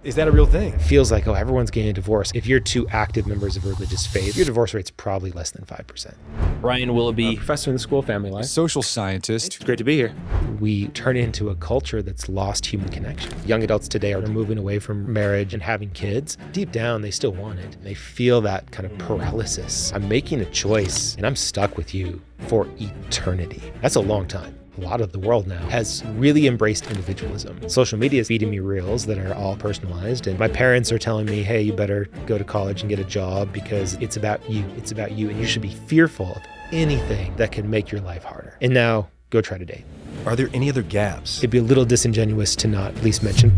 Is that a real thing? It feels like, oh, everyone's getting a divorce. If you're two active members of a religious faith, your divorce rate's probably less than 5%. Ryan Willoughby, Professor in the School of Family Life. Social scientist. It's great to be here. We turn into a culture that's lost human connection. Young adults today are moving away from marriage and having kids. Deep down, they still want it. They feel that kind of paralysis. I'm making a choice and I'm stuck with you for eternity. That's a long time. A lot of the world now has really embraced individualism. Social media is feeding me reels that are all personalized, and my parents are telling me, hey, you better go to college and get a job because it's about you. It's about you, and you should be fearful of anything that can make your life harder. And now, go try to date. Are there any other gaps? It'd be a little disingenuous to not at least mention.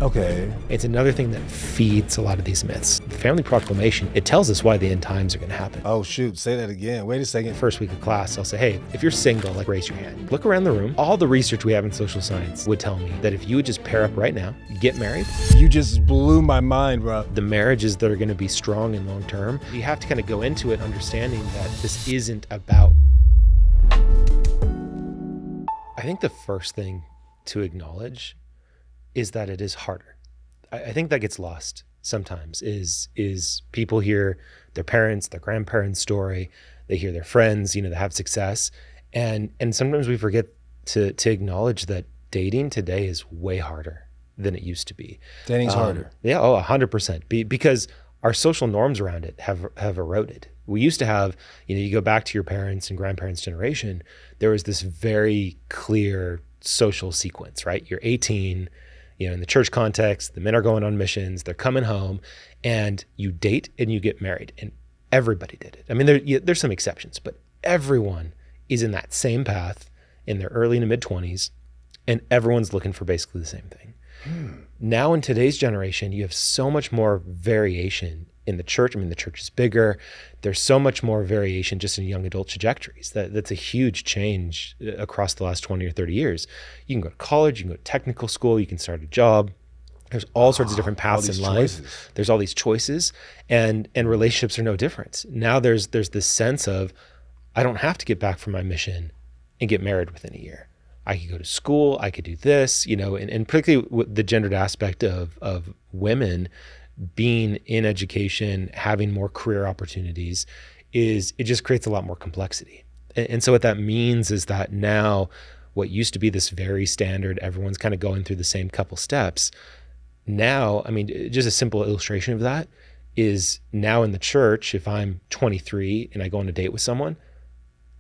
Okay. It's another thing that feeds a lot of these myths. The family proclamation, it tells us why the end times are going to happen. Oh, shoot. Say that again. Wait a second. First week of class, I'll say, hey, if you're single, like, raise your hand. Look around the room. All the research we have in social science would tell me that if you would just pair up right now, get married. You just blew my mind, bro. The marriages that are going to be strong and long term, you have to kind of go into it understanding that this isn't about. I think the first thing to acknowledge is that it is harder. I think that gets lost sometimes is people hear their parents, their grandparents' story, they hear their friends, that have success. And sometimes we forget to acknowledge that dating today is way harder than it used to be. Dating's harder. Yeah, 100%. Because our social norms around it have eroded. We used to have, you go back to your parents' and grandparents' generation, there was this very clear social sequence, right? You're 18, in the church context, the men are going on missions, they're coming home, and you date and you get married. And everybody did it. I mean, there's some exceptions, but everyone is in that same path in their early to mid 20s, and everyone's looking for basically the same thing. Now in today's generation, you have so much more variation in the church. I mean, the church is bigger. There's so much more variation just in young adult trajectories. That's a huge change across the last 20 or 30 years. You can go to college, you can go to technical school, you can start a job. There's all sorts of different paths in life. Choices. There's all these choices, and relationships are no different. Now there's this sense of, I don't have to get back from my mission and get married within a year. I could go to school, I could do this, and particularly with the gendered aspect of women being in education, having more career opportunities, it just creates a lot more complexity. And so what that means is that now what used to be this very standard, everyone's kind of going through the same couple steps. Now, I mean, just a simple illustration of that is now in the church, if I'm 23 and I go on a date with someone,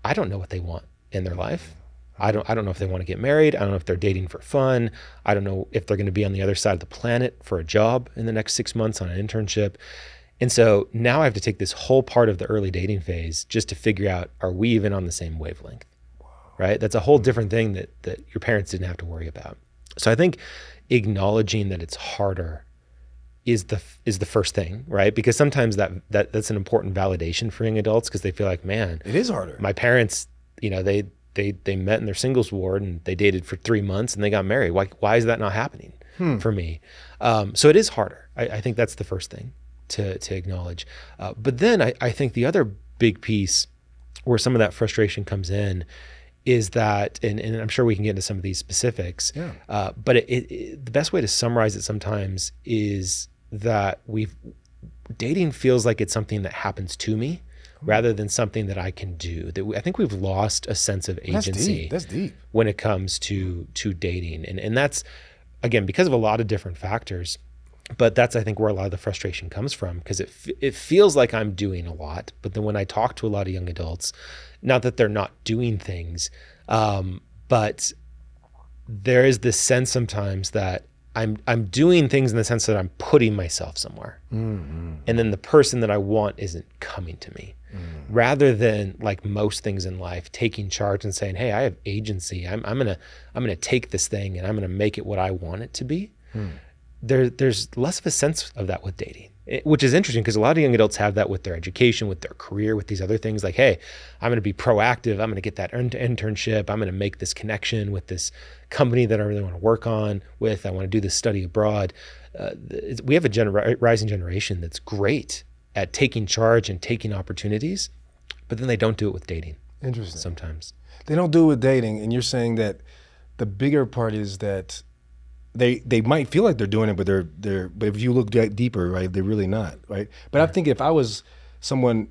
I don't know what they want in their life. I don't know if they want to get married. I don't know if they're dating for fun. I don't know if they're going to be on the other side of the planet for a job in the next 6 months on an internship. And so now I have to take this whole part of the early dating phase just to figure out, are we even on the same wavelength? Right? That's a whole different thing that your parents didn't have to worry about. So I think acknowledging that it's harder is the first thing, right? Because sometimes that's an important validation for young adults because they feel like, man, It is harder. my parents, they met in their singles ward and they dated for 3 months and they got married. Why is that not happening for me? So it is harder. I think that's the first thing to acknowledge. But then I think the other big piece where some of that frustration comes in is that, and I'm sure we can get into some of these specifics, but the best way to summarize it sometimes is that dating feels like it's something that happens to me rather than something that I can do. I think we've lost a sense of agency. That's deep. When it comes to dating. And that's, again, because of a lot of different factors, but that's, I think, where a lot of the frustration comes from, because it feels like I'm doing a lot, but then when I talk to a lot of young adults, not that they're not doing things, but there is this sense sometimes that I'm doing things in the sense that I'm putting myself somewhere. Mm-hmm. And then the person that I want isn't coming to me. Rather than, like most things in life, taking charge and saying, hey, I have agency. I'm gonna take this thing and I'm gonna make it what I want it to be. There's less of a sense of that with dating, which is interesting because a lot of young adults have that with their education, with their career, with these other things like, hey, I'm gonna be proactive. I'm gonna get that internship. I'm gonna make this connection with this company that I really wanna work on with. I wanna do this study abroad. We have a rising generation that's great at taking charge and taking opportunities, but then they don't do it with dating. they might feel like they're doing it, but but if you look deeper, right, they're really not, right? But I think if I was someone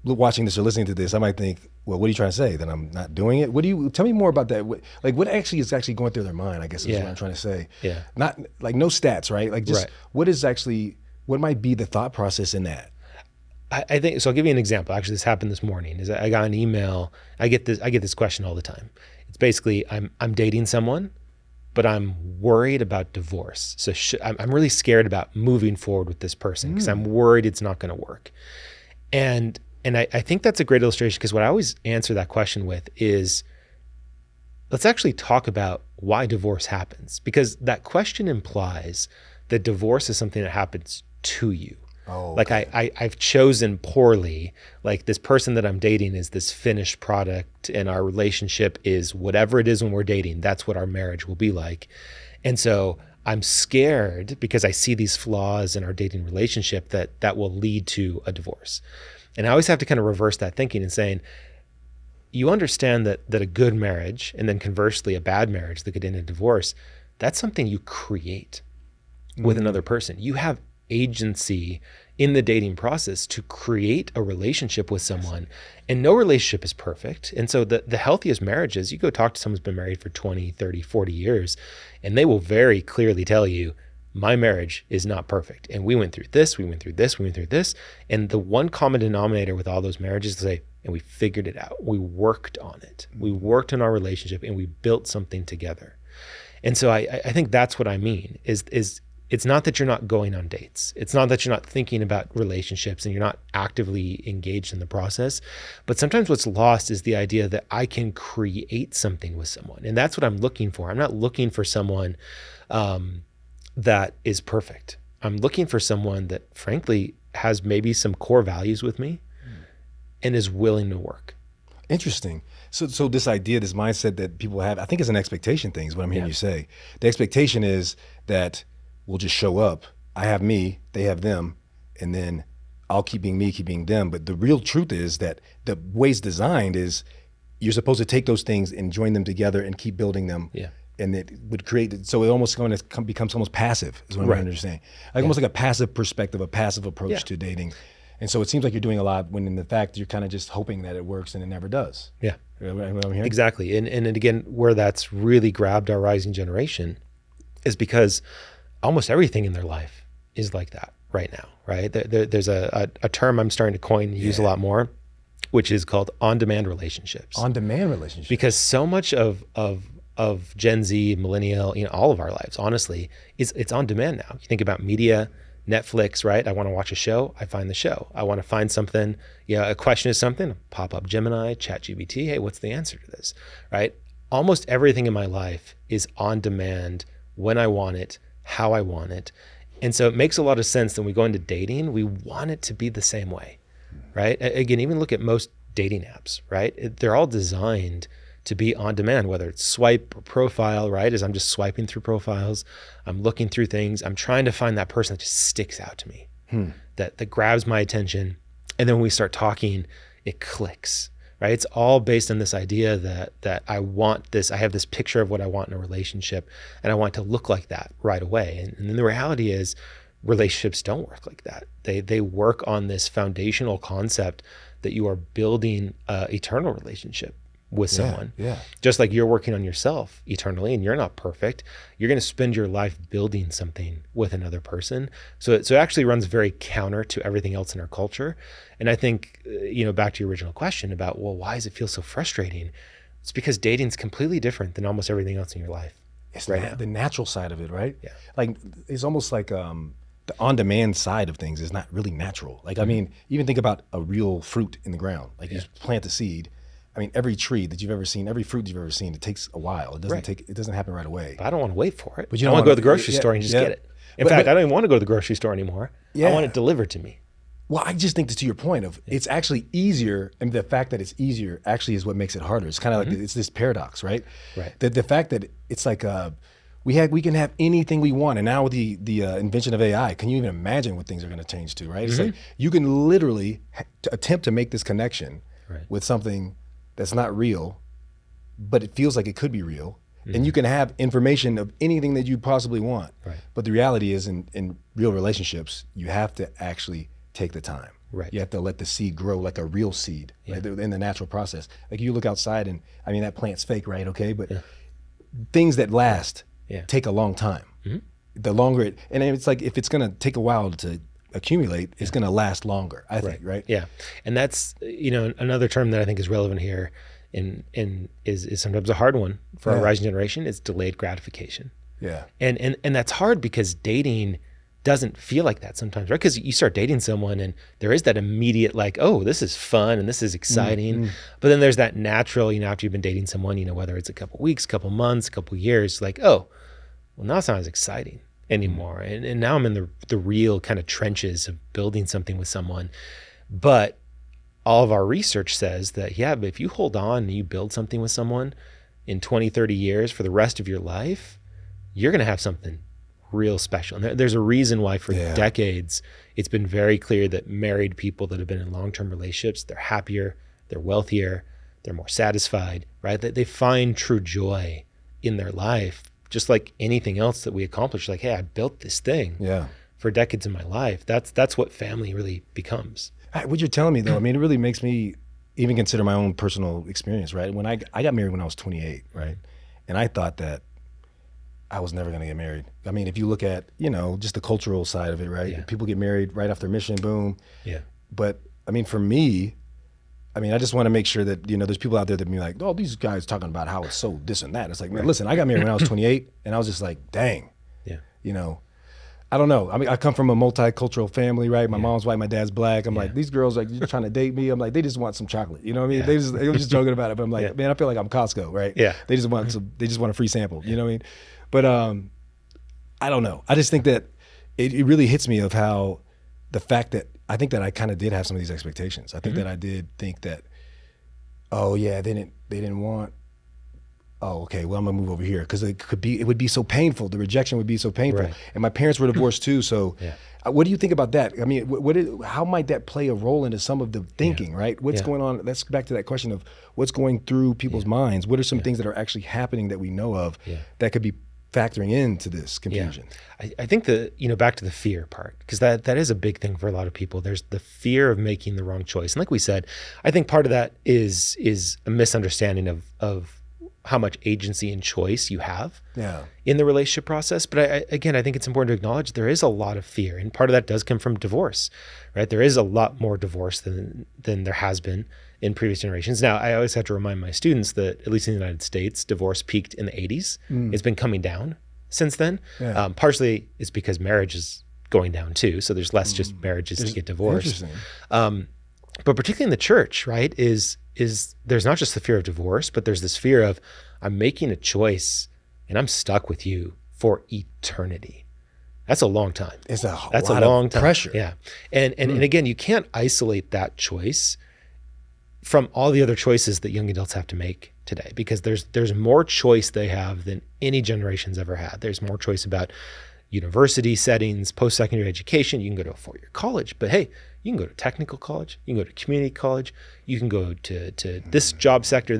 watching this or listening to this, I might think, well, what are you trying to say? That I'm not doing it? Tell me more about that. What actually is going through their mind, I guess is what I'm trying to say. Yeah. Not like no stats, right? Like just what might be the thought process in that? I think, so I'll give you an example. Actually, this happened this morning. Is I got an email. I get this question all the time. It's basically, I'm dating someone, but I'm worried about divorce. So I'm really scared about moving forward with this person because I'm worried it's not going to work. And I think that's a great illustration, because what I always answer that question with is, let's actually talk about why divorce happens, because that question implies that divorce is something that happens to you. Oh, like okay. I've chosen poorly. Like this person that I'm dating is this finished product, and our relationship is whatever it is when we're dating. That's what our marriage will be like. And so I'm scared because I see these flaws in our dating relationship that will lead to a divorce. And I always have to kind of reverse that thinking and saying, you understand that a good marriage, and then conversely a bad marriage that could end in divorce, that's something you create with another person. You have agency in the dating process to create a relationship with someone, and no relationship is perfect. And so the healthiest marriages, you go talk to someone who's been married for 20, 30, 40 years, and they will very clearly tell you, my marriage is not perfect. And we went through this, we went through this, we went through this. And the one common denominator with all those marriages is say, and we figured it out. We worked on it. We worked on our relationship, and we built something together. And so I think that's what I mean is it's not that you're not going on dates. It's not that you're not thinking about relationships and you're not actively engaged in the process. But sometimes what's lost is the idea that I can create something with someone. And that's what I'm looking for. I'm not looking for someone that is perfect. I'm looking for someone that frankly has maybe some core values with me and is willing to work. Interesting. So this idea, this mindset that people have, I think it's an expectation thing is what I'm hearing you say. The expectation is that we'll just show up. I have me, they have them, and then I'll keep being me, keep being them. But the real truth is that the way it's designed is you're supposed to take those things and join them together and keep building them. Yeah. And it would create, so it almost becomes almost passive, is what I'm understanding. Like almost like a passive perspective, a passive approach to dating. And so it seems like you're doing a lot when in the fact you're kind of just hoping that it works and it never does. Yeah. You know what I'm hearing? Exactly. And again, where that's really grabbed our rising generation is because almost everything in their life is like that right now, right? There's a term I'm starting to coin and use a lot more, which is called on-demand relationships. On-demand relationships. Because so much of Gen Z, millennial, all of our lives, honestly, it's on demand now. You think about media, Netflix, right? I want to watch a show, I find the show. I want to find something, a question is something, pop up Gemini, ChatGPT, hey, what's the answer to this, right? Almost everything in my life is on demand, when I want it, how I want it. And so it makes a lot of sense that when we go into dating, we want it to be the same way, right? Again, even look at most dating apps, right? They're all designed to be on demand, whether it's swipe or profile, right? As I'm just swiping through profiles, I'm looking through things, I'm trying to find that person that just sticks out to me, that grabs my attention. And then when we start talking, it clicks, right? It's all based on this idea that I want this, I have this picture of what I want in a relationship, and I want it to look like that right away. And then the reality is relationships don't work like that. They work on this foundational concept that you are building an eternal relationship with someone. Just like you're working on yourself eternally and you're not perfect, you're going to spend your life building something with another person. So it actually runs very counter to everything else in our culture. And I think, back to your original question about, well, why does it feel so frustrating? It's because dating is completely different than almost everything else in your life. It's right now. The natural side of it, right? Yeah. Like, it's almost like the on-demand side of things is not really natural. Like, I mean, even think about a real fruit in the ground. Like you plant the seed. I mean, every tree that you've ever seen, every fruit you've ever seen, it takes a while. It doesn't it doesn't happen right away. But I don't want to wait for it. But I want to go to the grocery store and just get it. In fact, I don't even want to go to the grocery store anymore. I want it delivered to me. Well, I just think that to your point of it's actually easier, and the fact that it's easier actually is what makes it harder. It's kind of like it's this paradox, right? Right. The fact that it's like we can have anything we want, and now with the invention of AI, can you even imagine what things are going to change to? Right? It's like you can literally attempt to make this connection with something that's not real, but it feels like it could be real. and you can have information of anything that you possibly want. Right. But the reality is in real relationships, you have to actually take the time. Right. You have to let the seed grow like a real seed, right? In the natural process. Like you look outside and I mean, that plant's fake, right? Okay. But things that last take a long time. The longer it, and it's like, if it's going to take a while to accumulate, it's going to last longer, I think, right? Yeah. And that's, another term that I think is relevant here and is sometimes a hard one for our rising generation is delayed gratification. Yeah. And that's hard because dating doesn't feel like that sometimes, right? Because you start dating someone and there is that immediate like, oh, this is fun and this is exciting. But then there's that natural, after you've been dating someone, whether it's a couple weeks, couple months, couple years, like, oh, well, now it's not as exciting anymore. And now I'm in the real kind of trenches of building something with someone. But all of our research says that, but if you hold on and you build something with someone in 20, 30 years for the rest of your life, you're going to have something real special. And there's a reason why for decades, it's been very clear that married people that have been in long-term relationships, they're happier, they're wealthier, they're more satisfied, right? They find true joy in their life, just like anything else that we accomplish. Like, hey, I built this thing for decades in my life. That's what family really becomes. What you're telling me though, I mean, it really makes me even consider my own personal experience, right? When I got married when I was 28, right? And I thought that I was never going to get married. I mean, if you look at, just the cultural side of it, right? Yeah. People get married right off their mission, boom. Yeah. But I mean, for me, I just want to make sure that, there's people out there that be like, oh, these guys talking about how it's so this and that. It's like, man, listen, I got married when I was 28 and I was just like, dang, I don't know. I mean, I come from a multicultural family, right? My mom's white, my dad's black. I'm like, these girls, like, you're trying to date me. I'm like, they just want some chocolate. You know what I mean? They were just joking about it. But I'm like, man, I feel like I'm Costco, right? Yeah. They just want a free sample. You know what I mean? But I don't know. I just think that it really hits me of how the fact that I think that I kind of did have some of these expectations. I think that I did think that, oh yeah, they didn't want. Oh, okay. Well, I'm gonna move over here because it would be so painful. The rejection would be so painful, and my parents were divorced too. So, what do you think about that? I mean, how might that play a role into some of the thinking? Right? What's going on? Let's back to that question of what's going through people's minds. What are some things that are actually happening that we know of that could be factoring into this confusion? I think back to the fear part, because that is a big thing for a lot of people. There's the fear of making the wrong choice, and like we said, I think part of that is a misunderstanding of how much agency and choice you have in the relationship process. But I think it's important to acknowledge there is a lot of fear, and part of that does come from divorce, right? There is a lot more divorce than there has been in previous generations. Now, I always have to remind my students that, at least in the United States, divorce peaked in the 80s. It's been coming down since then. Partially it's because marriage is going down too, so there's less just marriages to get divorced. But particularly in the church, right, is there's not just the fear of divorce, but there's this fear of, I'm making a choice and I'm stuck with you for eternity. That's a long time. That's a long time. Pressure. Yeah. And again, you can't isolate that choice from all the other choices that young adults have to make today, because there's more choice they have than any generation's ever had. There's more choice about university settings, post-secondary education. You can go to a four-year college, but hey, you can go to technical college, you can go to community college, you can go to this job sector.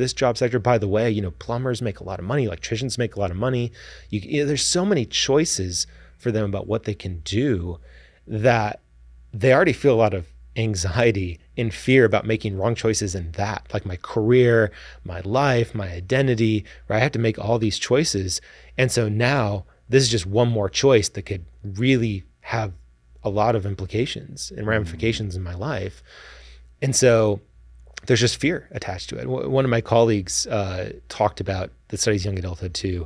By the way, plumbers make a lot of money, electricians make a lot of money. There's so many choices for them about what they can do that they already feel a lot of anxiety and fear about making wrong choices in that, like my career, my life, my identity, right? I have to make all these choices. And so now this is just one more choice that could really have a lot of implications and ramifications in my life. And so there's just fear attached to it. One of my colleagues talked about, that studies young adulthood too.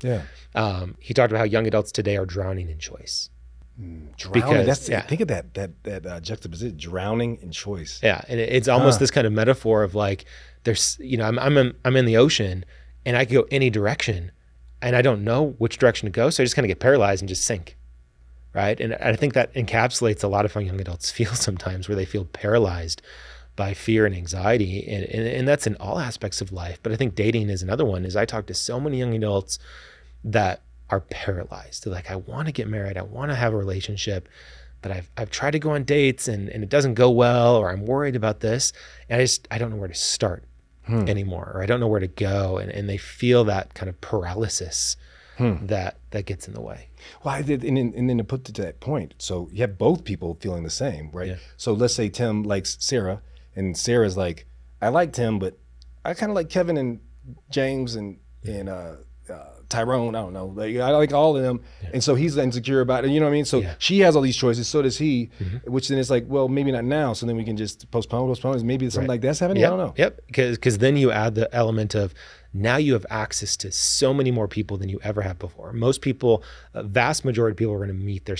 He talked about how young adults today are drowning in choice. Drowning. Think of that juxtaposition, drowning in choice. Yeah, and it's almost this kind of metaphor of like, there's, I'm in the ocean and I could go any direction and I don't know which direction to go, so I just kind of get paralyzed and just sink, right? And I think that encapsulates a lot of how young adults feel sometimes, where they feel paralyzed by fear and anxiety, and that's in all aspects of life. But I think dating is another one. Is I talk to so many young adults that are paralyzed. They're like, I want to get married, I want to have a relationship, but I've tried to go on dates and it doesn't go well, or I'm worried about this, and I don't know where to start. anymore, or I don't know where to go. And they feel that kind of paralysis that gets in the way. Well, and then to put it to that point, so you have both people feeling the same, right? Yeah. So let's say Tim likes Sarah, and Sarah's like, I like Tim, but I kind of like Kevin and James and Tyrone. I don't know. Like, I like all of them. Yeah. And so he's insecure about it. You know what I mean? So she has all these choices. So does he, which then it's like, well, maybe not now. So then we can just postpone. Maybe something like that's happening. Yep. I don't know. Yep. Because then you add the element of now you have access to so many more people than you ever have before. Most people, a vast majority of people are going to meet their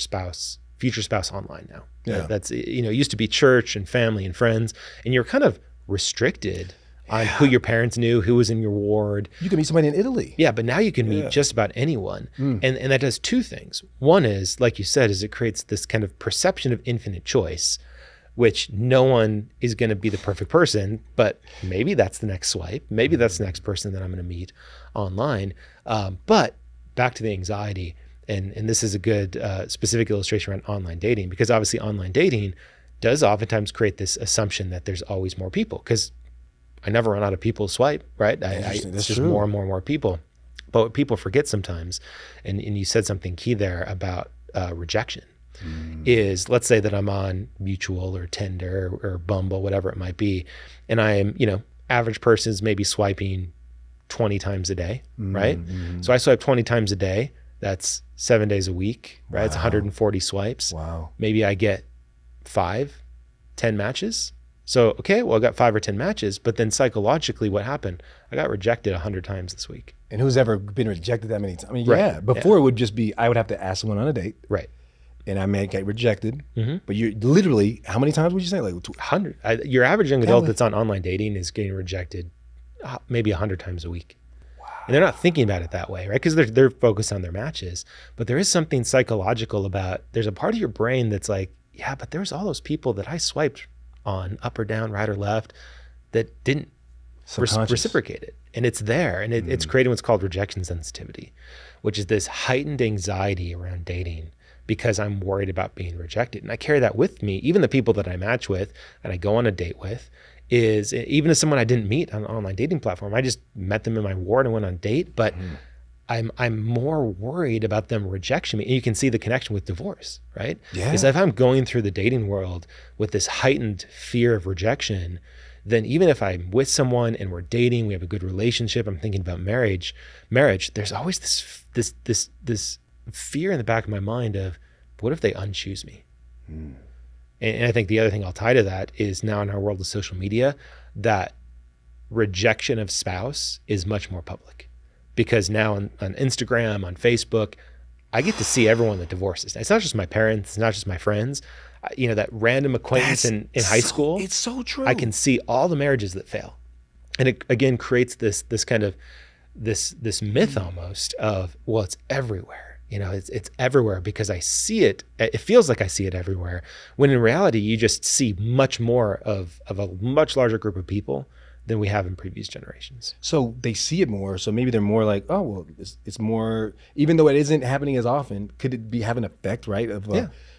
future spouse online now. Yeah. That's, it used to be church and family and friends, and you're kind of restricted on who your parents knew, who was in your ward. You can meet somebody in Italy. Yeah, but now you can meet just about anyone. And that does two things. One is, like you said, is it creates this kind of perception of infinite choice, which no one is going to be the perfect person, but maybe that's the next swipe. Maybe that's the next person that I'm going to meet online. But back to the anxiety, and this is a good specific illustration around online dating, because obviously online dating does oftentimes create this assumption that there's always more people, because I never run out of people to swipe, right? It's just more and more people. But what people forget sometimes, and you said something key there about rejection, is let's say that I'm on Mutual or Tinder or Bumble, whatever it might be, and I am, average person's maybe swiping 20 times a day, right? So I swipe 20 times a day. That's 7 days a week, right? Wow. It's 140 swipes. Wow. Maybe I get 10 matches. So, okay, well, I got 5 or 10 matches, but then psychologically what happened? I got rejected 100 times this week. And who's ever been rejected that many times? I mean, Right. Before it would just be, I would have to ask someone on a date. Right. And I may get rejected. But you're literally, how many times would you say? Like 100. Your average young adult that's on online dating is getting rejected maybe 100 times a week. Wow. And they're not thinking about it that way, right? Because they're focused on their matches. But there is something psychological about, there's a part of your brain that's like, yeah, but there's all those people that I swiped on up or down, right or left, that didn't reciprocate it. And it's there. And it's creating what's called rejection sensitivity, which is this heightened anxiety around dating because I'm worried about being rejected. And I carry that with me. Even the people that I match with and I go on a date with, is even as someone I didn't meet on an online dating platform, I just met them in my ward and went on a date, but I'm more worried about them rejecting me. And you can see the connection with divorce, right? Yeah. Because if I'm going through the dating world with this heightened fear of rejection, then even if I'm with someone and we're dating, we have a good relationship, I'm thinking about marriage, there's always this fear in the back of my mind of, what if they unchoose me? And I think the other thing I'll tie to that is now in our world of social media, that rejection of spouse is much more public. Because now on Instagram, on Facebook, I get to see everyone that divorces. It's not just my parents, it's not just my friends. That random acquaintance in high school. It's so true. I can see all the marriages that fail. And it again creates this kind of this myth almost of, well, it's everywhere. It's everywhere because I see it. It feels like I see it everywhere, when in reality, you just see much more of a much larger group of people than we have in previous generations. So they see it more. So maybe they're more like, oh, well, it's more, even though it isn't happening as often, could it be have an effect, right? Of,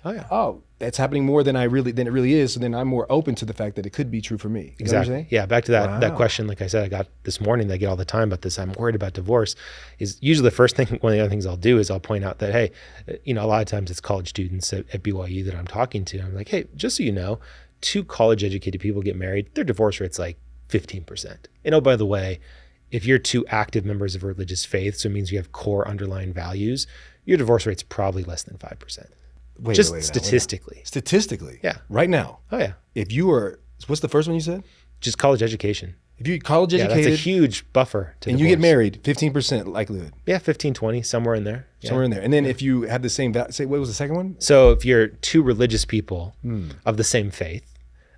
oh, that's happening more than it really is. So then I'm more open to the fact that it could be true for me. Exactly. Yeah. Back to that question, like I said, I got this morning that I get all the time about this. I'm worried about divorce. Is usually the first thing, one of the other things I'll do is I'll point out that, hey, a lot of times it's college students at BYU that I'm talking to. I'm like, hey, just so you know, 2 college educated people get married, their divorce rate's like 15%. And oh, by the way, if you're 2 active members of a religious faith, so it means you have core underlying values, your divorce rate's probably less than 5%. Wait, statistically. Statistically? Yeah. Right now? Oh, yeah. If you were, what's the first one you said? Just college education. If you're college educated. That's a huge buffer to and divorce. You get married, 15% likelihood. Yeah, 15, 20, somewhere in there. Somewhere in there. And then if you have the same, say, what was the second one? So if you're 2 religious people of the same faith,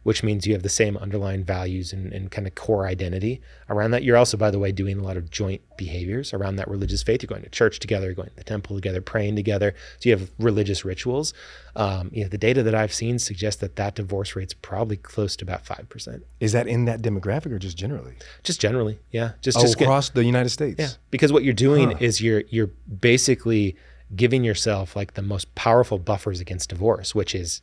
which means you have the same underlying values and kind of core identity around that. You're also, by the way, doing a lot of joint behaviors around that religious faith. You're going to church together, you're going to the temple together, praying together. So you have religious rituals. The data that I've seen suggests that divorce rate's probably close to about 5%. Is that in that demographic or just generally? Just generally, yeah. Just across the United States? Yeah, because what you're doing is you're basically giving yourself like the most powerful buffers against divorce, which is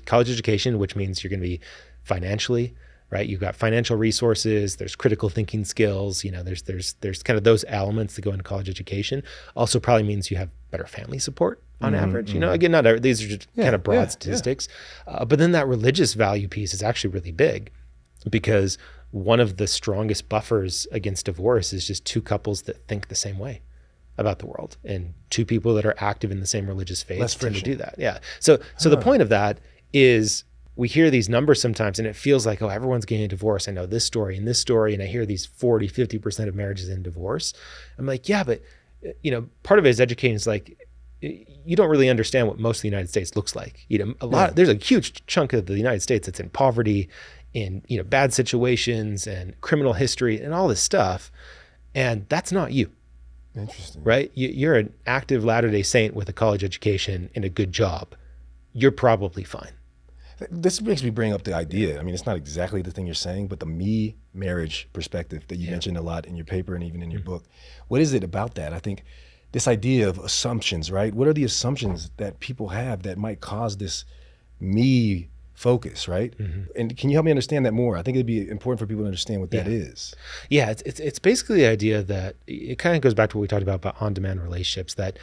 college education, which means you're going to be financially right? You've got financial resources, there's critical thinking skills, there's kind of those elements that go into college education. Also probably means you have better family support on average. Again, these are just kind of broad statistics. But then that religious value piece is actually really big, because one of the strongest buffers against divorce is just two couples that think the same way about the world, and two people that are active in the same religious faith tend to do that. Yeah. So the point of that is, we hear these numbers sometimes and it feels like, oh, everyone's getting a divorce. I know this story and this story, and I hear these 40, 50% of marriages in divorce. I'm like, yeah, but part of it is educating. Is like, you don't really understand what most of the United States looks like. There's a huge chunk of the United States that's in poverty, in bad situations and criminal history and all this stuff. And that's not you. Interesting. Right? You're an active Latter-day Saint with a college education and a good job. You're probably fine. This makes me bring up the idea. I mean, it's not exactly the thing you're saying, but the me marriage perspective that you mentioned a lot in your paper and even in your book. What is it about that? I think this idea of assumptions, right? What are the assumptions that people have that might cause this me focus, right? And can you help me understand that more? I think it'd be important for people to understand what that is. Yeah, it's basically the idea that it kind of goes back to what we talked about on-demand relationships, that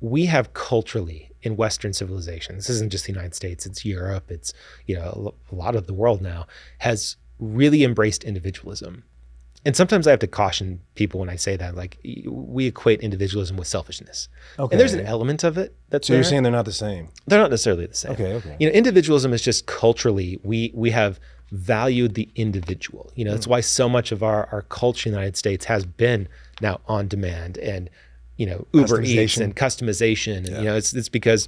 we have culturally in Western civilization, this isn't just the United States, it's Europe, it's a lot of the world now, has really embraced individualism. And sometimes I have to caution people when I say that, like, we equate individualism with selfishness. Okay. And there's an element of it that's you're saying they're not the same? They're not necessarily the same. Okay. Individualism is just culturally, we have valued the individual. That's why so much of our culture in the United States has been now on demand and Uber Eats and customization. And, it's because,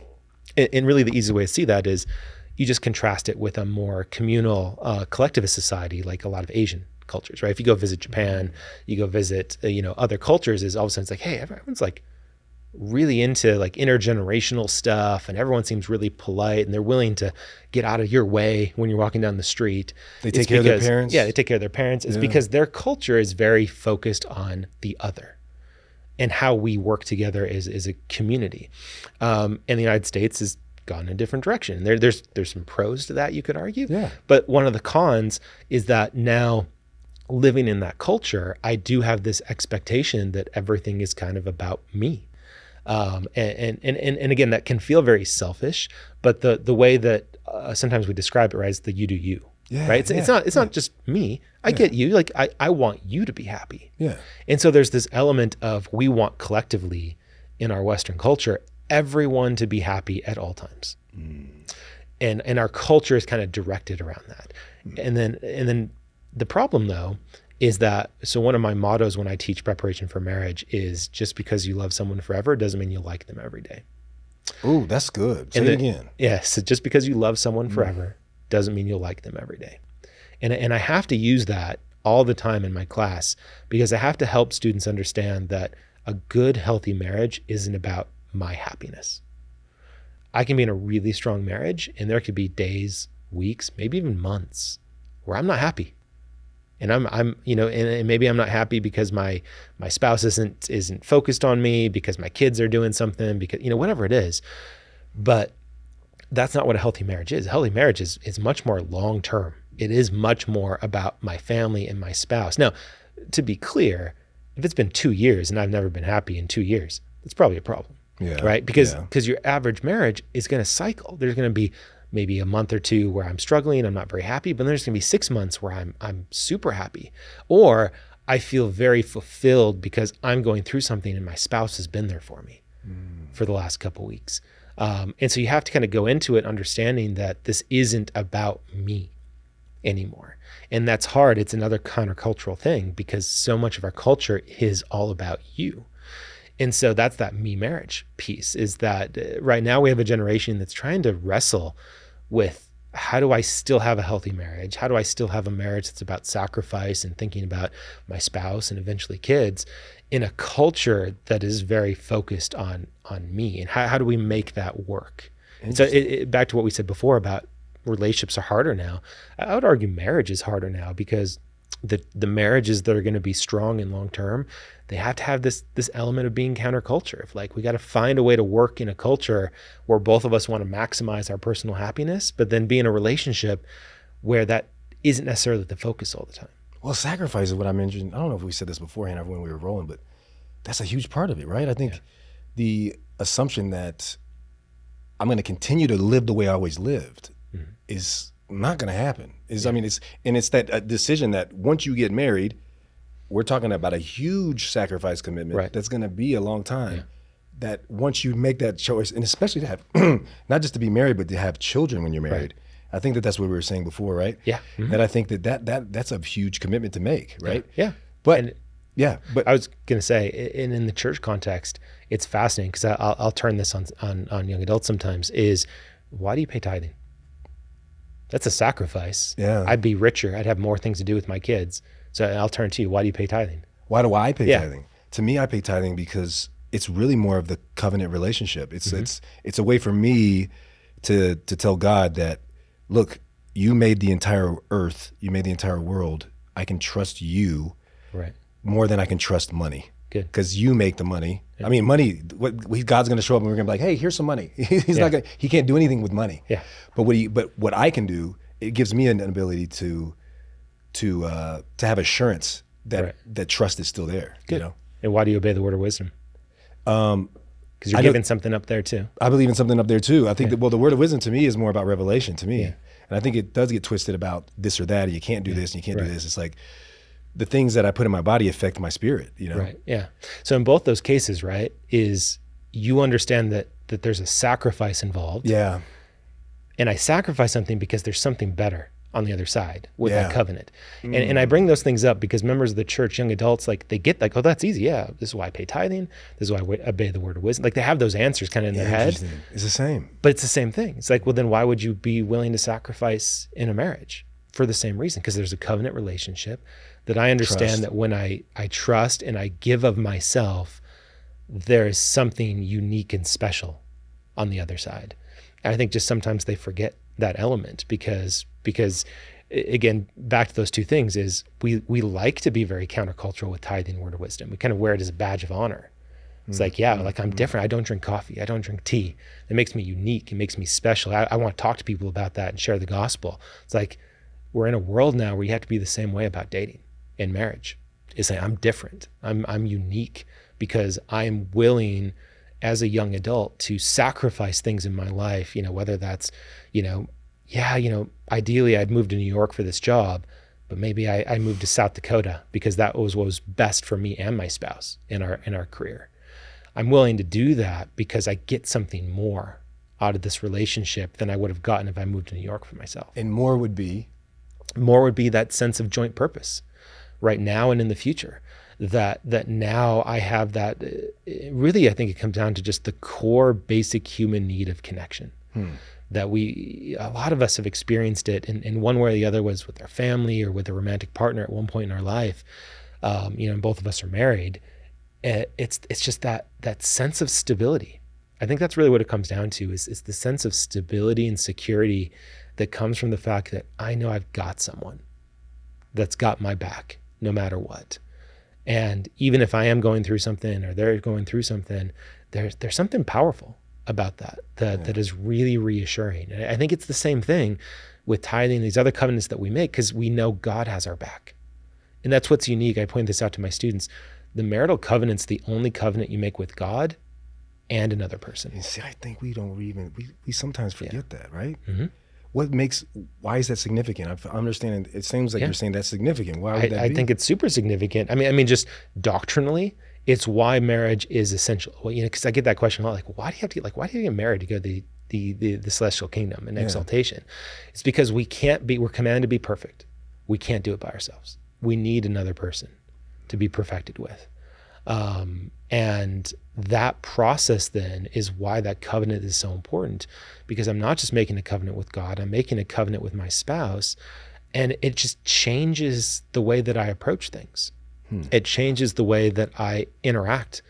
and really the easy way to see that is you just contrast it with a more communal, collectivist society, like a lot of Asian cultures, right? If you go visit Japan, you go visit, other cultures, is all of a sudden it's like, hey, everyone's like really into like intergenerational stuff, and everyone seems really polite, and they're willing to get out of your way when you're walking down the street. They take care of their parents. Yeah, they take care of their parents. It's because their culture is very focused on the other and how we work together as a community. And the United States has gone in a different direction. There's some pros to that, you could argue. Yeah. But one of the cons is that now, living in that culture, I do have this expectation that everything is kind of about me. And again, that can feel very selfish, but the way that sometimes we describe it, right, is the you do you. Yeah, right. It's not just me. I get you. Like I want you to be happy. Yeah. And so there's this element of, we want collectively in our Western culture, everyone to be happy at all times. And our culture is kind of directed around that. And then the problem though is that, so one of my mottos when I teach preparation for marriage is, just because you love someone forever doesn't mean you like them every day. Ooh, that's good. Say it again. Yes. So just because you love someone forever doesn't mean you'll like them every day. And I have to use that all the time in my class, because I have to help students understand that a good, healthy marriage isn't about my happiness. I can be in a really strong marriage, and there could be days, weeks, maybe even months where I'm not happy. And I'm maybe I'm not happy because my spouse isn't focused on me, because my kids are doing something, because, whatever it is. But that's not what a healthy marriage is. A healthy marriage is much more long-term. It is much more about my family and my spouse. Now, to be clear, if it's been 2 years and I've never been happy in 2 years, it's probably a problem. Yeah. Right? Because your average marriage is going to cycle. There's going to be maybe a month or two where I'm struggling, I'm not very happy, but then there's going to be 6 months where I'm super happy. Or I feel very fulfilled because I'm going through something and my spouse has been there for me for the last couple of weeks. And so you have to kind of go into it understanding that this isn't about me anymore. And that's hard. It's another countercultural thing, because so much of our culture is all about you. And so that's that me marriage piece, is that right now we have a generation that's trying to wrestle with, how do I still have a healthy marriage? How do I still have a marriage that's about sacrifice and thinking about my spouse and eventually kids, in a culture that is very focused on me? And how do we make that work? And so back to what we said before about relationships are harder now. I would argue marriage is harder now, because the marriages that are going to be strong and long-term, they have to have this element of being counterculture. If, like, we got to find a way to work in a culture where both of us want to maximize our personal happiness, but then be in a relationship where that isn't necessarily the focus all the time. Well, sacrifice is what I mentioned. I don't know if we said this beforehand or when we were rolling, but that's a huge part of it, right? I think the assumption that I'm going to continue to live the way I always lived is not going to happen. I mean, it's that decision that once you get married, we're talking about a huge sacrifice commitment that's going to be a long time. That once you make that choice, and especially to have, not just to be married, but to have children when you're married. I think that's what we were saying before, right? Yeah. That I think that's a huge commitment to make, right? Yeah. But I was going to say, in the church context, it's fascinating because I'll turn this on young adults sometimes, is why do you pay tithing? That's a sacrifice. Yeah. I'd be richer. I'd have more things to do with my kids. So I'll turn to you. Why do you pay tithing? Why do I pay tithing? To me, I pay tithing because it's really more of the covenant relationship. It's a way for me to tell God that, look, you made the entire earth, you made the entire world. I can trust you more than I can trust money. Good. Because you make the money. I mean, money, God's going to show up and we're going to be like, hey, here's some money. He can't do anything with money. Yeah. But what I can do, it gives me an ability to have assurance that that trust is still there. Good. You know? And why do you obey the word of wisdom? Because you're giving something up there too. I believe in something up there too. I think that, the word of wisdom to me is more about revelation to me. Yeah. And I think it does get twisted about this or that, and you can't do this and you can't do this. It's like the things that I put in my body affect my spirit, you know? Right, yeah. So in both those cases, right, is you understand that there's a sacrifice involved. Yeah. And I sacrifice something because there's something better on the other side with that covenant. And I bring those things up because members of the church, young adults, like they get like, oh, that's easy. Yeah, this is why I pay tithing. This is why I obey the word of wisdom. Like they have those answers kind of in their head. It's the same. But it's the same thing. It's like, well, then why would you be willing to sacrifice in a marriage? For the same reason, because there's a covenant relationship that I understand that when I trust and I give of myself, there is something unique and special on the other side. And I think just sometimes they forget that element because again, back to those two things is we like to be very countercultural with tithing, word of wisdom. We kind of wear it as a badge of honor. It's like, like I'm different. I don't drink coffee. I don't drink tea. It makes me unique. It makes me special. I want to talk to people about that and share the gospel. It's like, we're in a world now where you have to be the same way about dating and marriage. It's like, I'm different. I'm unique because I'm willing as a young adult to sacrifice things in my life, whether that's, ideally I'd moved to New York for this job, but maybe I moved to South Dakota because that was what was best for me and my spouse in our career. I'm willing to do that because I get something more out of this relationship than I would have gotten if I moved to New York for myself. And more would be that sense of joint purpose right now and in the future, that now I have that. Really, I think it comes down to just the core basic human need of connection. That a lot of us have experienced it in one way or the other, was with our family or with a romantic partner at one point in our life. And both of us are married. It's just that sense of stability. I think that's really what it comes down to is the sense of stability and security that comes from the fact that I know I've got someone that's got my back no matter what. And even if I am going through something or they're going through something, there's something powerful about that is really reassuring. And I think it's the same thing with tithing, these other covenants that we make, because we know God has our back. And that's what's unique. I point this out to my students. The marital covenant's the only covenant you make with God and another person. And see, I think we sometimes forget that, right? Mm-hmm. Why is that significant? I'm understanding, it seems like you're saying that's significant. Why would that be? I think it's super significant. I mean, just doctrinally, it's why marriage is essential. Well, because I get that question a lot, why do you get married to go to the celestial kingdom and exaltation? It's because we're commanded to be perfect. We can't do it by ourselves. We need another person to be perfected with. And that process then is why that covenant is so important, because I'm not just making a covenant with God, I'm making a covenant with my spouse, and it just changes the way that I approach things. It changes the way that I interact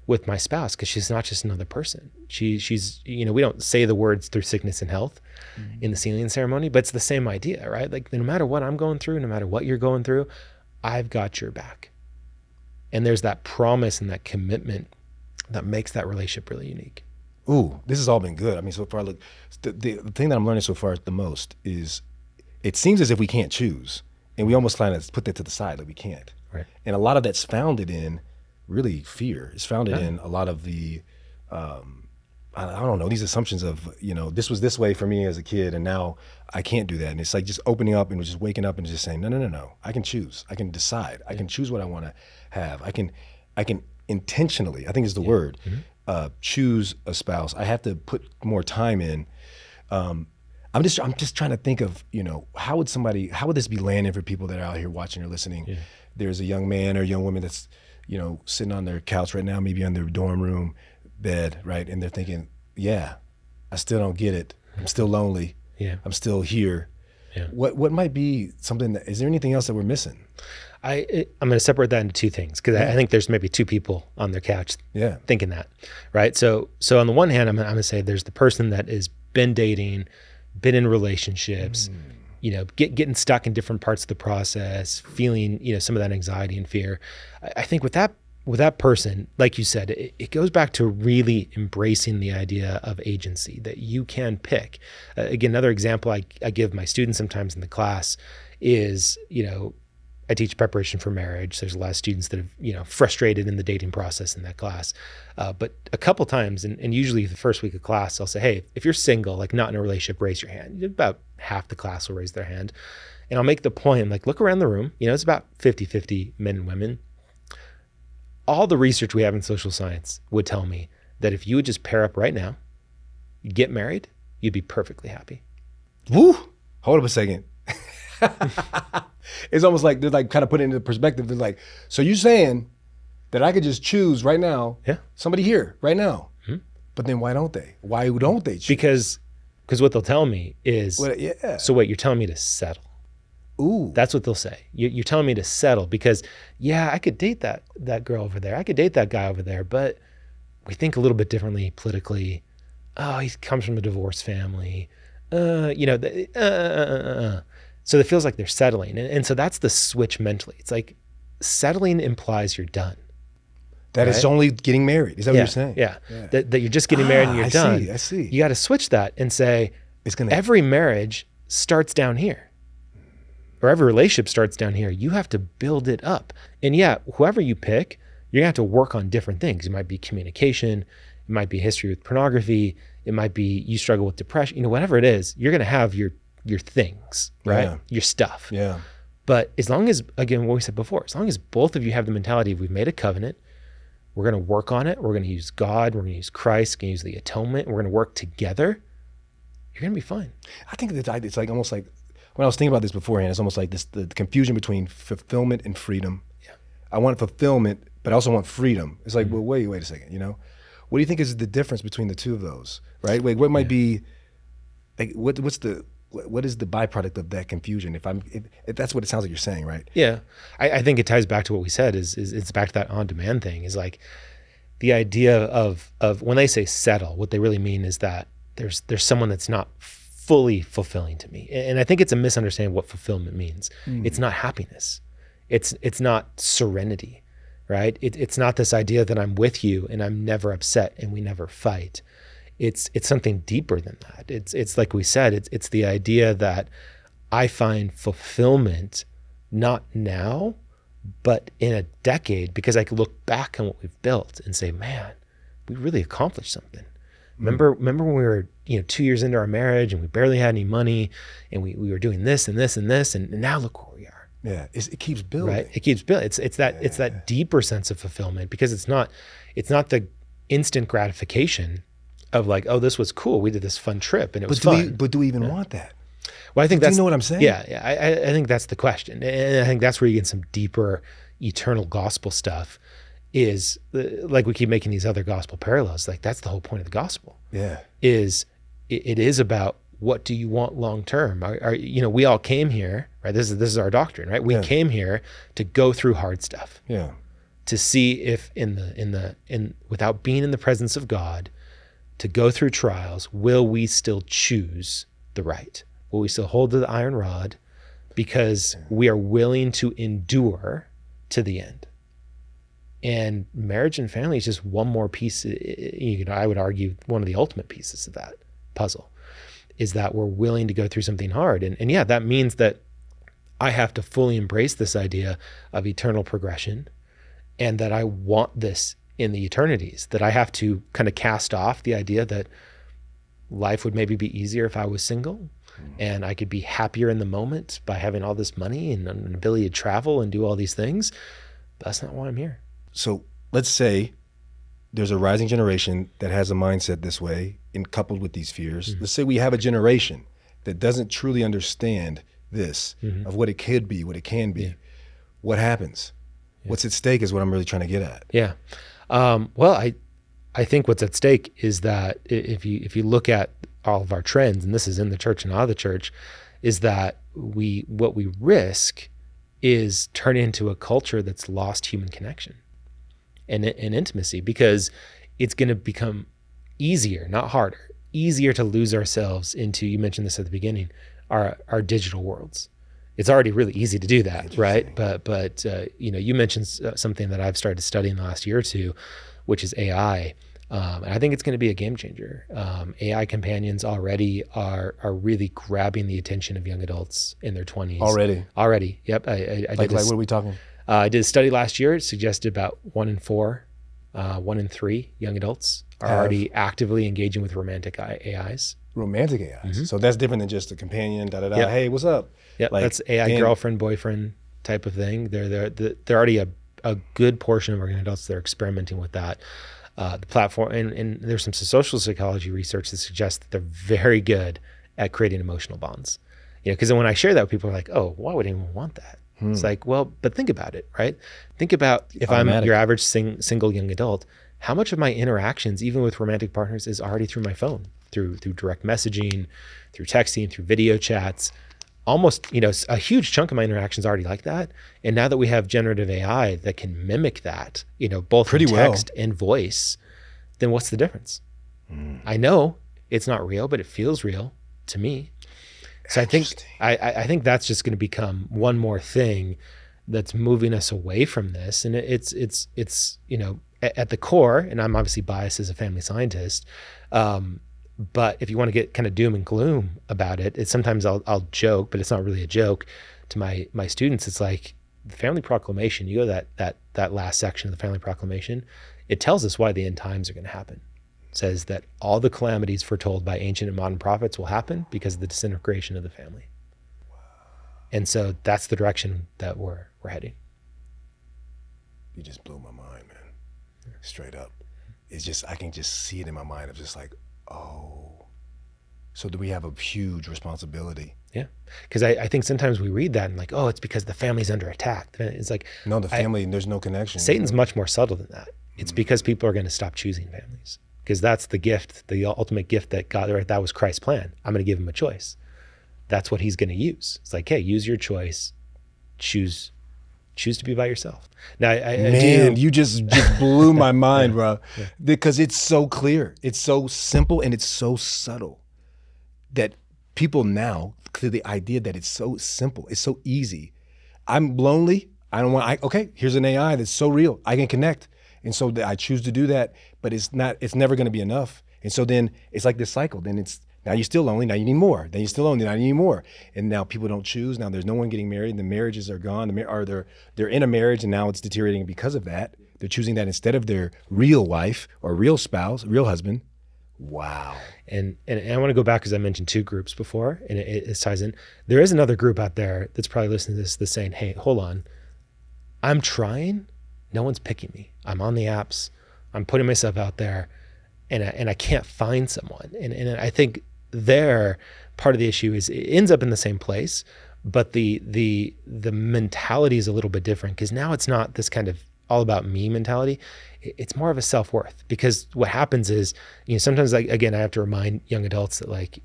with my spouse, because she's not just another person. She's we don't say the words through sickness and health in the sealing ceremony, but it's the same idea, right? Like, no matter what I'm going through, no matter what you're going through, I've got your back. And there's that promise and that commitment that makes that relationship really unique. Ooh, this has all been good. I mean, so far, look, the thing that I'm learning so far the most is it seems as if we can't choose, and we almost kind of put that to the side, like we can't. Right. And a lot of that's founded in really fear. It's founded in a lot of the, I don't know, these assumptions of, this was this way for me as a kid, and now I can't do that. And it's like just opening up and just waking up and just saying, no, I can choose. I can decide. I can choose what I want to have. I can intentionally, I think is the word, choose a spouse. I have to put more time in. I'm just trying to think of, how would this be landing for people that are out here watching or listening? Yeah. There's a young man or a young woman that's, sitting on their couch right now, maybe on their dorm room bed, right? And they're thinking, yeah, I still don't get it. I'm still lonely. Yeah. I'm still here. Yeah. What might be something is there anything else that we're missing? I'm going to separate that into two things, because I think there's maybe two people on their couch thinking that, right? So on the one hand, I'm going to say there's the person that has been dating, been in relationships, getting stuck in different parts of the process, feeling, some of that anxiety and fear. I think with that person, like you said, it goes back to really embracing the idea of agency, that you can pick. Again, another example I give my students sometimes in the class is, I teach preparation for marriage. There's a lot of students that have, frustrated in the dating process in that class. But a couple times, and usually the first week of class, I'll say, hey, if you're single, like not in a relationship, raise your hand. About half the class will raise their hand. And I'll make the point, like, look around the room. It's about 50-50 men and women. All the research we have in social science would tell me that if you would just pair up right now, get married, you'd be perfectly happy. Woo! Hold up a second. It's almost like they're like kind of putting it into perspective. They're like, so you're saying that I could just choose right now, somebody here right now, but then why don't they? Why don't they choose? Because what they'll tell me is, so wait, you're telling me to settle. Ooh. That's what they'll say. You're telling me to settle because, I could date that girl over there. I could date that guy over there, but we think a little bit differently politically. Oh, he comes from a divorced family. So it feels like they're settling. And so that's the switch mentally. It's like settling implies you're done. That is only getting married. Is that what you're saying? Yeah. That you're just getting married and you're done. I see. You got to switch that and say, every marriage starts down here. Or every relationship starts down here. You have to build it up. And whoever you pick, you're going to have to work on different things. It might be communication. It might be history with pornography. It might be you struggle with depression. Whatever it is, you're going to have your things, right? Yeah. Your stuff. Yeah. But as long as, again, what we said before, as long as both of you have the mentality of we've made a covenant, we're going to work on it. We're going to use God. We're going to use Christ. We're going to use the atonement. We're going to work together. You're going to be fine. I think that it's like almost like, when I was thinking about this beforehand, it's almost like the confusion between fulfillment and freedom. Yeah. I want fulfillment, but I also want freedom. It's like, well, wait a second, What do you think is the difference between the two of those, right? Wait, what might be, like, what is the byproduct of that confusion? If that's what it sounds like you're saying, right? Yeah. I think it ties back to what we said is it's back to that on-demand thing, is like the idea of when they say settle, what they really mean is that there's someone that's not fully fulfilling to me. And I think it's a misunderstanding of what fulfillment means. It's not happiness. It's not serenity, right? It's not this idea that I'm with you and I'm never upset and we never fight. It's something deeper than that. It's like we said, it's the idea that I find fulfillment not now, but in a decade, because I could look back on what we've built and say, man, we really accomplished something. Remember when we were 2 years into our marriage and we barely had any money and we were doing this and this and this, and now look where we are. Yeah, it keeps building. Right, it keeps building. It's that deeper sense of fulfillment, because it's not the instant gratification of like, oh, this was cool. We did this fun trip and it was fun. But do we even want that? Well, I think do you know what I'm saying? Yeah. I think that's the question, and I think that's where you get some deeper, eternal gospel stuff. Is like we keep making these other gospel parallels. Like that's the whole point of the gospel. Yeah, it is about what do you want long term? We all came here, right? This is our doctrine, right? We came here to go through hard stuff. Yeah, to see if without being in the presence of God, to go through trials, will we still choose the right? Will we still hold to the iron rod because we are willing to endure to the end? And marriage and family is just one more piece. I would argue one of the ultimate pieces of that puzzle is that we're willing to go through something hard. And yeah, that means that I have to fully embrace this idea of eternal progression, and that I want this in the eternities, that I have to kind of cast off the idea that life would maybe be easier if I was single, and I could be happier in the moment by having all this money and an ability to travel and do all these things. But that's not why I'm here. So let's say there's a rising generation that has a mindset this way, and coupled with these fears. Let's say we have a generation that doesn't truly understand this, of what it could be, what it can be. What happens? What's at stake is what I'm really trying to get at. Yeah. Well, I think what's at stake is that if you look at all of our trends, and this is in the church and out of the church, is that what we risk is turning into a culture that's lost human connection and intimacy, because it's going to become easier, not harder, easier to lose ourselves into, you mentioned this at the beginning, our digital worlds. It's already really easy to do that, right? But you mentioned something that I've started studying the last year or two, which is AI. And I think it's going to be a game changer. AI companions already are really grabbing the attention of young adults in their 20s. Already. Yep. I Like what are we talking? I did a study last year. It suggested about 1 in 4, 1 in 3 young adults are already actively engaging with romantic AIs. Romantic AIs. So that's different than just a companion, Yep. Hey, what's up? Yeah, like, that's AI girlfriend, boyfriend type of thing. They're already a good portion of our young adults that are experimenting with that. The platform, and there's some social psychology research that suggests that they're very good at creating emotional bonds. Because then when I share that, people are like, oh, why would anyone want that? It's like, well, but think about it, right? Think about if I'm your average single young adult, how much of my interactions, even with romantic partners, is already through my phone, through direct messaging, through texting, through video chats. Almost, a huge chunk of my interactions already like that. And now that we have generative AI that can mimic that, both pretty in text and voice, then what's the difference? I know it's not real, but it feels real to me. So I think that's just going to become one more thing that's moving us away from this. And it's at the core, and I'm obviously biased as a family scientist, but if you want to get kind of doom and gloom about it, sometimes I'll joke, but it's not really a joke to my students. It's like the Family Proclamation. You go to that last section of the Family Proclamation, it tells us why the end times are going to happen. It says that all the calamities foretold by ancient and modern prophets will happen because of the disintegration of the family. Wow. And so that's the direction that we're heading. You just blew my mind, man. Straight up. It's just, I can just see it in my mind of just like, oh, so do we have a huge responsibility? Yeah, because I think sometimes we read that and like, oh, it's because the family's under attack. It's like, no, the family, there's no connection. Satan's much more subtle than that. It's because people are going to stop choosing families, because that's the gift, the ultimate gift that God, that was Christ's plan. I'm going to give him a choice. That's what he's going to use. It's like, hey, use your choice, choose to be by yourself. Now, you just blew my mind, bro. Yeah. Because it's so clear, it's so simple, and it's so subtle that people now, the idea that it's so simple, it's so easy. I'm lonely. I don't want. Okay, here's an AI that's so real. I can connect, and so I choose to do that. But it's not. It's never going to be enough. And so then it's like this cycle. Then it's now you're still lonely. Now you need more. Then you're still lonely. Now you need more. And now people don't choose. Now there's no one getting married. The marriages are gone. They're in a marriage, and now it's deteriorating because of that. They're choosing that instead of their real wife or real spouse, real husband. Wow. And I want to go back because I mentioned 2 groups before, and it ties in. There is another group out there that's probably listening to this that's saying, hey, hold on. I'm trying. No one's picking me. I'm on the apps. I'm putting myself out there, and I can't find someone. And I think part of the issue is it ends up in the same place, but the mentality is a little bit different, because now it's not this kind of all about me mentality. It's more of a self-worth, because what happens is, sometimes I have to remind young adults that like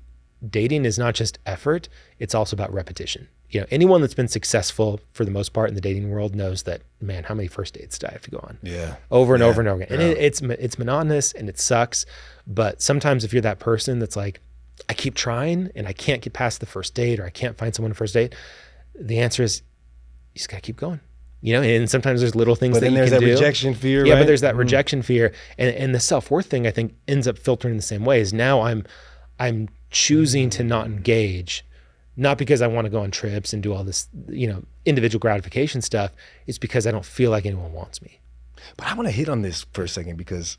dating is not just effort, it's also about repetition. Anyone that's been successful for the most part in the dating world knows that, man, how many first dates do I have to go on? Yeah. Over and over and over again. And it's monotonous and it sucks. But sometimes if you're that person that's like, I keep trying and I can't get past the first date, or I can't find someone on the first date, the answer is you just gotta keep going. And sometimes there's little things that you can do. But then there's that rejection fear, right? Yeah, but there's that rejection fear. And the self-worth thing, I think, ends up filtering the same way. Is now I'm choosing to not engage, not because I want to go on trips and do all this, individual gratification stuff. It's because I don't feel like anyone wants me. But I want to hit on this for a second, because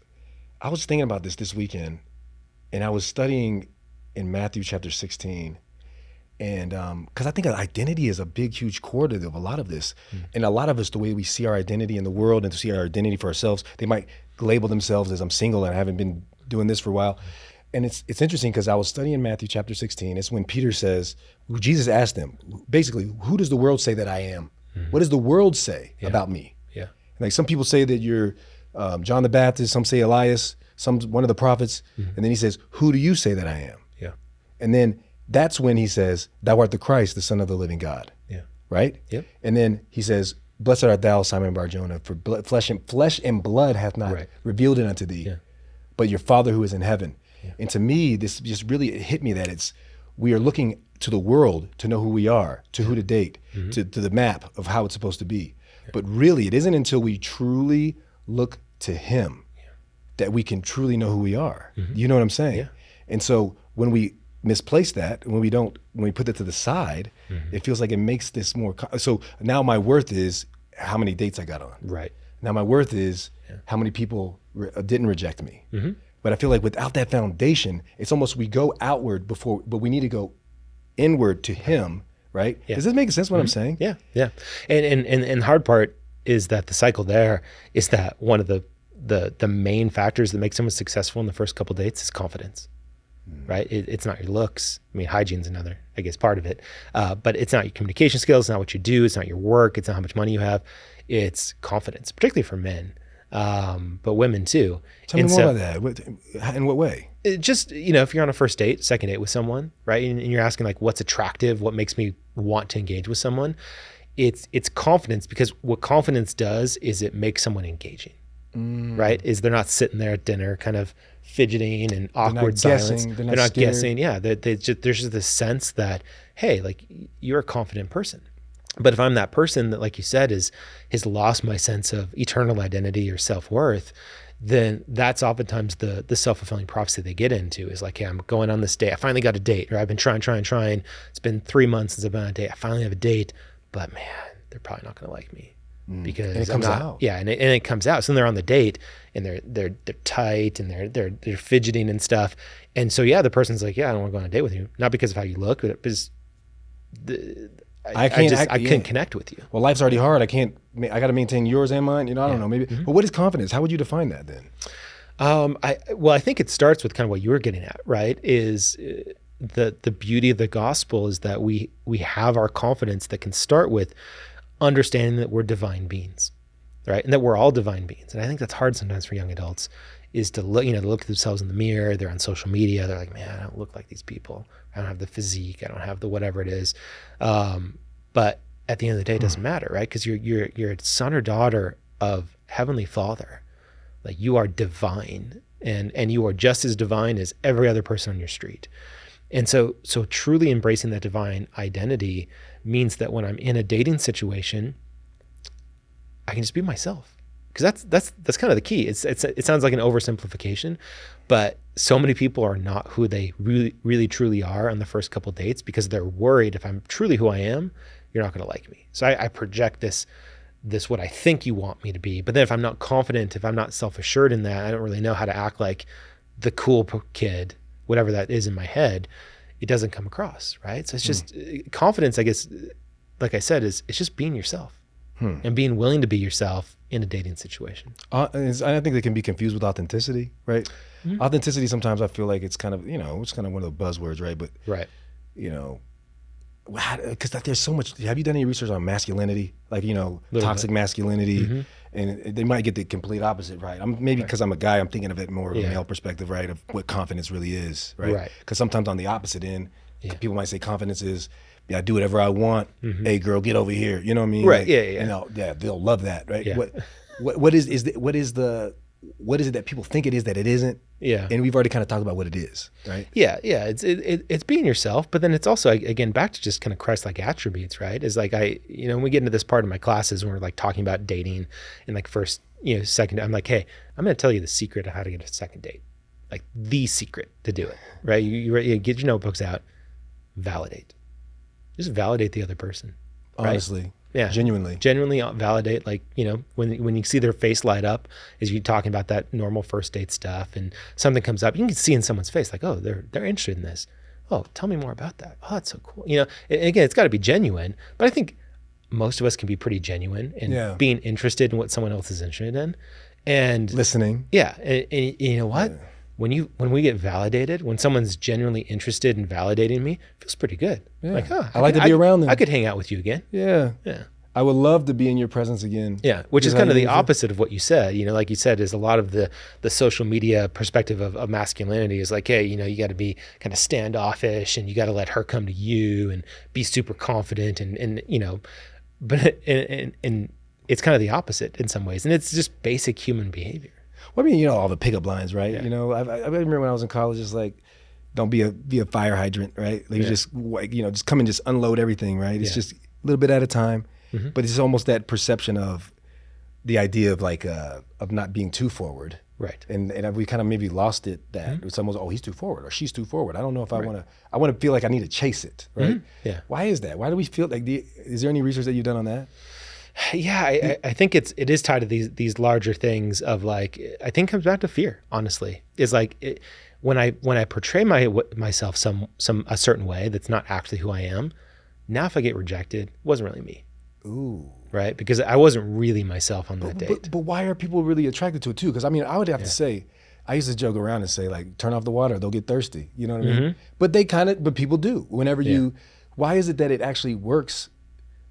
I was thinking about this weekend, and I was studying in Matthew chapter 16. And because I think identity is a big, huge core to a lot of this. And a lot of us, the way we see our identity in the world and to see our identity for ourselves, they might label themselves as, I'm single and I haven't been doing this for a while. And it's interesting, because I was studying Matthew chapter 16. It's when Peter says, Jesus asked them, basically, who does the world say that I am? What does the world say about me? Yeah. Like, some people say that you're John the Baptist, some say Elias, one of the prophets. And then he says, who do you say that I am? Yeah. And then that's when he says, thou art the Christ, the Son of the living God. Yeah. Right? Yep. And then he says, blessed art thou, Simon Bar-Jonah, for flesh and blood hath not revealed it unto thee, but your Father who is in heaven. Yeah. And to me, this just really hit me, that we are looking to the world to know who we are, to who to date, to the map of how it's supposed to be. Yeah. But really, it isn't until we truly look to him that we can truly know who we are. You know what I'm saying? Yeah. And so when we misplace that, when we put that to the side, it feels like it makes this more. So now my worth is how many dates I got on. Right. Now my worth is how many people didn't reject me. But I feel like without that foundation, it's almost we go outward but we need to go inward to him, right? Yeah. Does this make sense what I'm saying? Yeah, yeah. And the hard part is that the cycle there is that one of the main factors that makes someone successful in the first couple dates is confidence, right? It's not your looks. I mean, hygiene's another, I guess, part of it. But it's not your communication skills, it's not what you do, it's not your work, it's not how much money you have. It's confidence, particularly for men. But women too. Tell me more about that. In what way? It just, if you're on a first date, second date with someone, right? And you're asking like, what's attractive? What makes me want to engage with someone? It's confidence, because what confidence does is it makes someone engaging, right? Is they're not sitting there at dinner kind of fidgeting and awkward silence. They're not guessing. Yeah. There's just this sense that, hey, like, you're a confident person. But if I'm that person that, like you said, has lost my sense of eternal identity or self-worth, then that's oftentimes the self-fulfilling prophecy they get into, is like, hey, I'm going on this date. I finally got a date, or I've been trying. It's been 3 months since I've been on a date. I finally have a date, but man, they're probably not going to like me because and it comes out. Yeah, and it comes out. So then they're on the date and they're tight and they're fidgeting and stuff. And so the person's like, yeah, I don't want to go on a date with you, not because of how you look, but because I couldn't connect with you. Well, life's already hard. I got to maintain yours and mine. I don't know. Maybe. But what is confidence? How would you define that then? I think it starts with kind of what you were getting at, right? Is the beauty of the gospel is that we have our confidence that can start with understanding that we're divine beings, right? And that we're all divine beings. And I think that's hard sometimes for young adults, is to look at themselves in the mirror. They're on social media. They're like, man, I don't look like these people. I don't have the physique. I don't have the whatever it is. But at the end of the day, it doesn't matter, right? Because you're a son or daughter of Heavenly Father. Like, you are divine, and you are just as divine as every other person on your street. And so truly embracing that divine identity means that when I'm in a dating situation, I can just be myself. Because that's kind of the key. It sounds like an oversimplification, but so many people are not who they really, really, truly are on the first couple dates, because they're worried, if I'm truly who I am, you're not going to like me. So I project this what I think you want me to be. But then if I'm not confident, if I'm not self-assured in that, I don't really know how to act like the cool kid, whatever that is in my head, it doesn't come across, right? So it's just confidence, I guess, like I said, it's just being yourself and being willing to be yourself in a dating situation. I think they can be confused with authenticity, right? Authenticity, sometimes I feel like it's kind of, it's kind of one of the buzzwords, right? But, because there's so much. Have you done any research on masculinity? Like, toxic masculinity, and they might get the complete opposite, right? Because I'm a guy, I'm thinking of it more of a male perspective, right? Of what confidence really is, right? Because sometimes on the opposite end, people might say confidence is, I do whatever I want. Hey, girl, get over here. You know what I mean? Right. Like, they'll love that, right? Yeah. What is it that people think it is that it isn't? Yeah. And we've already kind of talked about what it is, right? Yeah. It's being yourself, but then it's also, again, back to just kind of Christ-like attributes, right? Is like, when we get into this part of my classes when we're like talking about dating and like first, second, I'm like, hey, I'm going to tell you the secret of how to get a second date. like the secret to do it, right? You get your notebooks out, validate. Just validate the other person. Right? Honestly. Yeah. Genuinely validate, like, when you see their face light up as you talking about that normal first date stuff and something comes up, you can see in someone's face like, oh, they're interested in this. Oh, tell me more about that. Oh, that's so cool. And again, it's got to be genuine, but I think most of us can be pretty genuine in being interested in what someone else is interested in and listening. Yeah. And you know what? Yeah. When we get validated, when someone's genuinely interested in validating me, it feels pretty good. Yeah. Like, oh, I like to be around them. I could hang out with you again. Yeah. Yeah. I would love to be in your presence again. Yeah, which is kind of the opposite of what you said. Like you said, is a lot of the social media perspective of masculinity is like, hey, you got to be kind of standoffish and you got to let her come to you and be super confident and but and it's kind of the opposite in some ways, and it's just basic human behavior. Well, I mean, all the pickup lines, right? Yeah. I remember when I was in college, it's like, don't be a fire hydrant, right? Like just come and just unload everything, right? It's just a little bit at a time. Mm-hmm. But it's almost that perception of the idea of like of not being too forward, right? And we kind of maybe lost it. That it's almost, oh, he's too forward or she's too forward. I don't know if I want to. I want to feel like I need to chase it, right? Mm-hmm. Yeah. Why is that? Why do we feel like? Is there any research that you've done on that? Yeah, I think it is tied to these larger things of like, I think it comes back to fear. Honestly, is like when I portray myself a certain way that's not actually who I am. Now, if I get rejected, it wasn't really me. Ooh. Right? Because I wasn't really myself on that date. But why are people really attracted to it too? Because I mean, I would have to say, I used to joke around and say like, turn off the water, they'll get thirsty. You know what I mean? Mm-hmm. But people do. Whenever why is it that it actually works?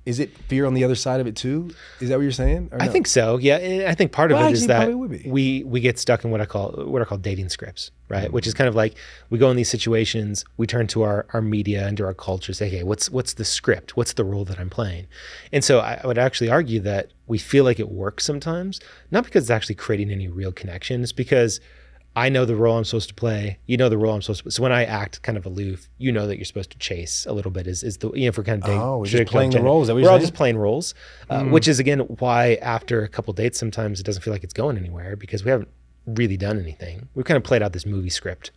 Is it fear on the other side of it too? Is that what you're saying? Or no? I think so. Yeah, and I think part of it is that would be. we get stuck in what I call dating scripts, right? Mm-hmm. Which is kind of like we go in these situations, we turn to our media and to our culture, say, hey, what's the script? What's the role that I'm playing? And so I would actually argue that we feel like it works sometimes, not because it's actually creating any real connections, because I know the role I'm supposed to play. You know the role I'm supposed to play. So when I act kind of aloof, you know that you're supposed to chase a little bit. Is the if we're kind of dating, we're just playing the roles. We're all just playing roles, which is again why after a couple dates sometimes it doesn't feel like it's going anywhere because we haven't really done anything. We've kind of played out this movie script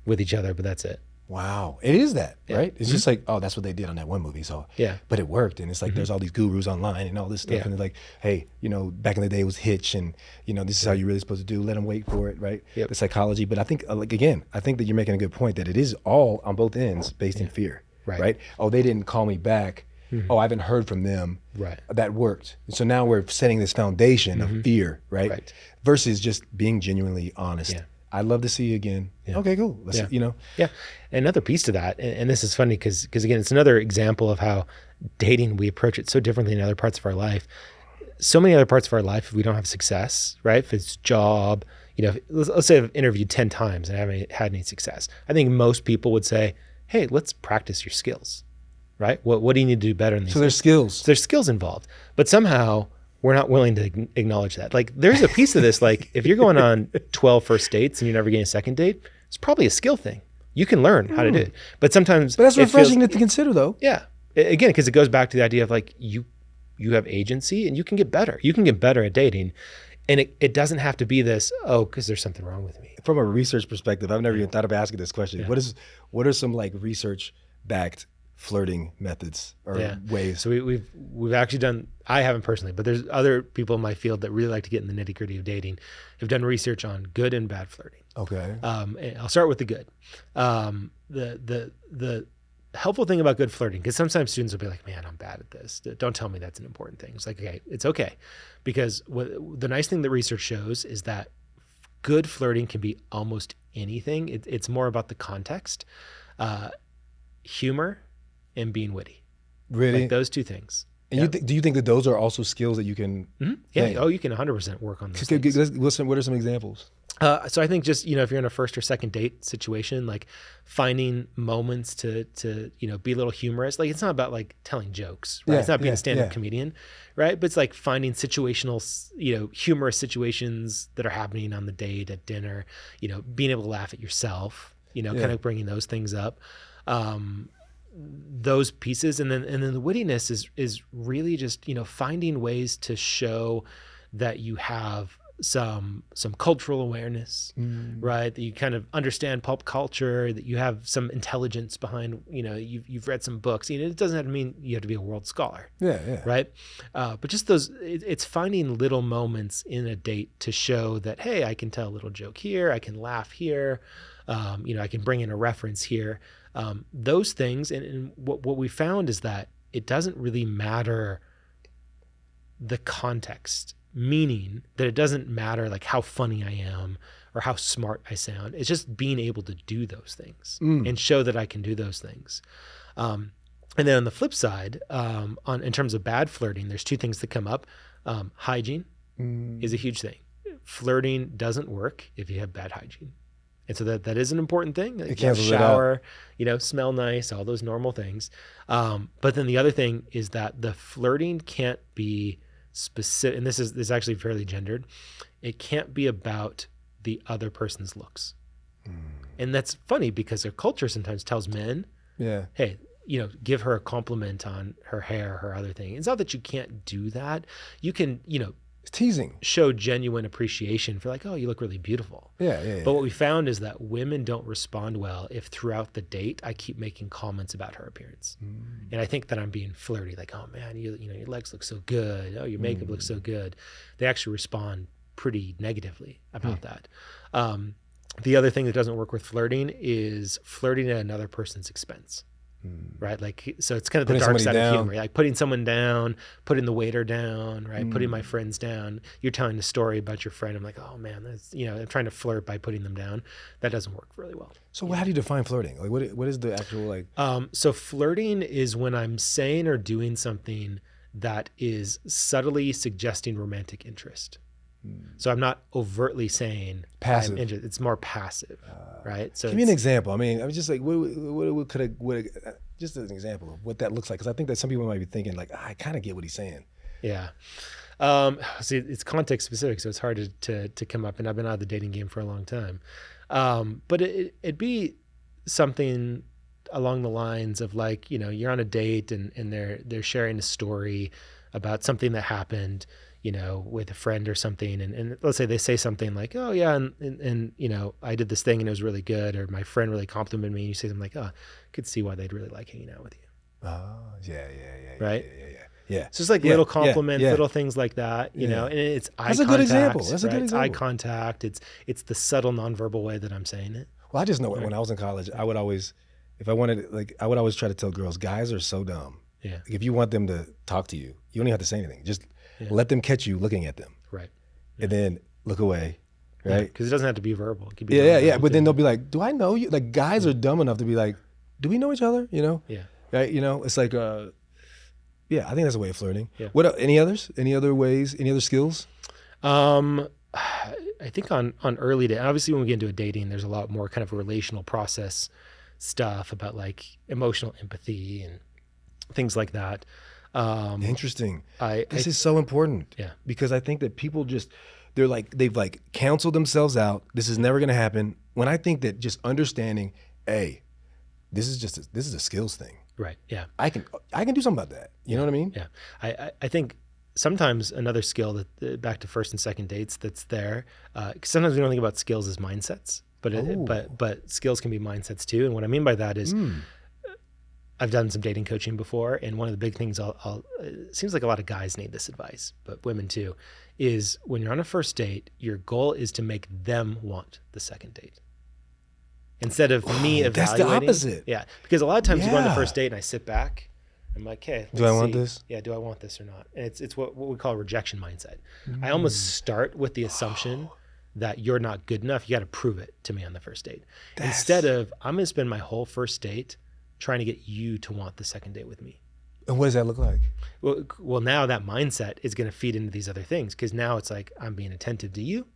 with each other, but that's it. Wow, it is that, right? It's just like, oh, that's what they did on that one movie. So but it worked, and it's like there's all these gurus online and all this stuff, and it's like, hey, back in the day it was Hitch, and this is how you're really supposed to do. Let them wait for it, right? Yep. The psychology, but I think I think that you're making a good point that it is all on both ends based in fear, right? Oh, they didn't call me back. Mm-hmm. Oh, I haven't heard from them. Right. That worked. So now we're setting this foundation of fear, right? Versus just being genuinely honest. Yeah. I'd love to see you again. Yeah. Okay, cool. Let's, Yeah. Another piece to that, and this is funny because again, it's another example of how dating, we approach it so differently in other parts of our life. So many other parts of our life, if we don't have success, right? If it's job, let's say I've interviewed 10 times and I haven't had any success. I think most people would say, hey, let's practice your skills, right? What do you need to do better in these? So there's skills. So there's skills involved. But somehow we're not willing to acknowledge that. Like there's a piece of this, like if you're going on 12 first dates and you're never getting a second date, it's probably a skill thing. You can learn how to do it. But sometimes that's refreshing to consider though. Yeah. Again, because it goes back to the idea of like you have agency and you can get better. You can get better at dating. And it doesn't have to be this, because there's something wrong with me. From a research perspective, I've never even thought of asking this question. Yeah. What are some like research backed flirting methods or ways? So we've actually done, I haven't personally, but there's other people in my field that really like to get in the nitty gritty of dating, have done research on good and bad flirting. Okay. And I'll start with the good. The helpful thing about good flirting, because sometimes students will be like, man, I'm bad at this. Don't tell me that's an important thing. It's like, okay, it's okay. Because the nice thing that research shows is that good flirting can be almost anything. It's more about the context, humor, and being witty. Really? Like those two things. And do you think that those are also skills that you can? Mm-hmm. Yeah. Oh, you can 100% work on those things. Listen, what are some examples? So I think just, if you're in a first or second date situation, like finding moments to be a little humorous. Like it's not about like telling jokes, right? It's not being a stand-up comedian, right? But it's like finding situational, humorous situations that are happening on the date, at dinner, being able to laugh at yourself, kind of bringing those things up. Those pieces, and then the wittiness is really just finding ways to show that you have some cultural awareness, right? That you kind of understand pulp culture, that you have some intelligence behind, you've read some books. It doesn't have to mean you have to be a world scholar. Yeah. Right. But just it's finding little moments in a date to show that, hey, I can tell a little joke here. I can laugh here. I can bring in a reference here. Those things. And what we found is that it doesn't really matter the context, meaning that it doesn't matter like how funny I am or how smart I sound. It's just being able to do those things and show that I can do those things. And then on the flip side, in terms of bad flirting, there's two things that come up. Hygiene is a huge thing. Flirting doesn't work if you have bad hygiene. And so that is an important thing. It cancels shower, smell nice, all those normal things. But then the other thing is that the flirting can't be specific, and this is actually fairly gendered. It can't be about the other person's looks. And that's funny because our culture sometimes tells men, hey, give her a compliment on her hair, her other thing. It's not that you can't do that. You can, it's teasing. Show genuine appreciation for like, oh, you look really beautiful. Yeah. But what we found is that women don't respond well if throughout the date I keep making comments about her appearance. And I think that I'm being flirty, like, oh man, your legs look so good. Oh, your makeup looks so good. They actually respond pretty negatively about that. The other thing that doesn't work with flirting is flirting at another person's expense. Right. Like, so it's kind of the dark side of humor, like putting someone down, putting the waiter down, right. Putting my friends down. You're telling a story about your friend. I'm like, oh man, that's, I'm trying to flirt by putting them down. That doesn't work really well. So how do you define flirting? Like what is the actual like? So flirting is when I'm saying or doing something that is subtly suggesting romantic interest. So I'm not overtly saying passive. It's more passive, right? So give me an example. I mean, I was just like, what could just an example of what that looks like? Because I think that some people might be thinking like, I kind of get what he's saying. Yeah. See, it's context specific, so it's hard to come up. And I've been out of the dating game for a long time. But it'd be something along the lines of like, you're on a date and they're sharing a story about something that happened, with a friend or something. And let's say they say something like, oh yeah. And I did this thing and it was really good. Or my friend really complimented me. And you say something like, oh, I could see why they'd really like hanging out with you. Oh, yeah. Right. Yeah. So it's like little compliments, little things like that, and it's eye contact. That's a good example. That's a good It's example. eye contact. It's the subtle nonverbal way that I'm saying it. Well, I just know when I was in college, I would always, if I wanted, like, I would always try to tell girls, guys are so dumb. Yeah. Like, if you want them to talk to you, you don't even have to say anything. Just let them catch you looking at them. Right. And then look away. Right. Because it doesn't have to be verbal. It could be yeah. But then they'll be like, do I know you? Like, guys are dumb enough to be like, do we know each other? Yeah. Right. It's like, I think that's a way of flirting. Yeah. What, any others? Any other ways? Any other skills? I think on early date, obviously when we get into a dating, there's a lot more kind of relational process stuff about like emotional empathy and things like that. Interesting. This is so important. Yeah. Because I think that people they've like canceled themselves out. This is never going to happen. When I think that just understanding, this is a skills thing. Right. Yeah. I can do something about that. You know what I mean? Yeah. I think sometimes another skill that back to first and second dates that's there. 'Cause sometimes we don't think about skills as mindsets, but skills can be mindsets too. And what I mean by that is, I've done some dating coaching before, and one of the big things it seems like a lot of guys need this advice, but women too, is when you're on a first date, your goal is to make them want the second date. Instead of me evaluating. That's the opposite. Yeah. Because a lot of times you go on the first date and I sit back, I'm like, hey, do I want this? Yeah, do I want this or not? And it's what we call rejection mindset. I almost start with the assumption that you're not good enough. You got to prove it to me on the first date. Instead of, I'm going to spend my whole first date trying to get you to want the second date with me. And what does that look like? Well, now that mindset is going to feed into these other things, because now it's like, I'm being attentive to you.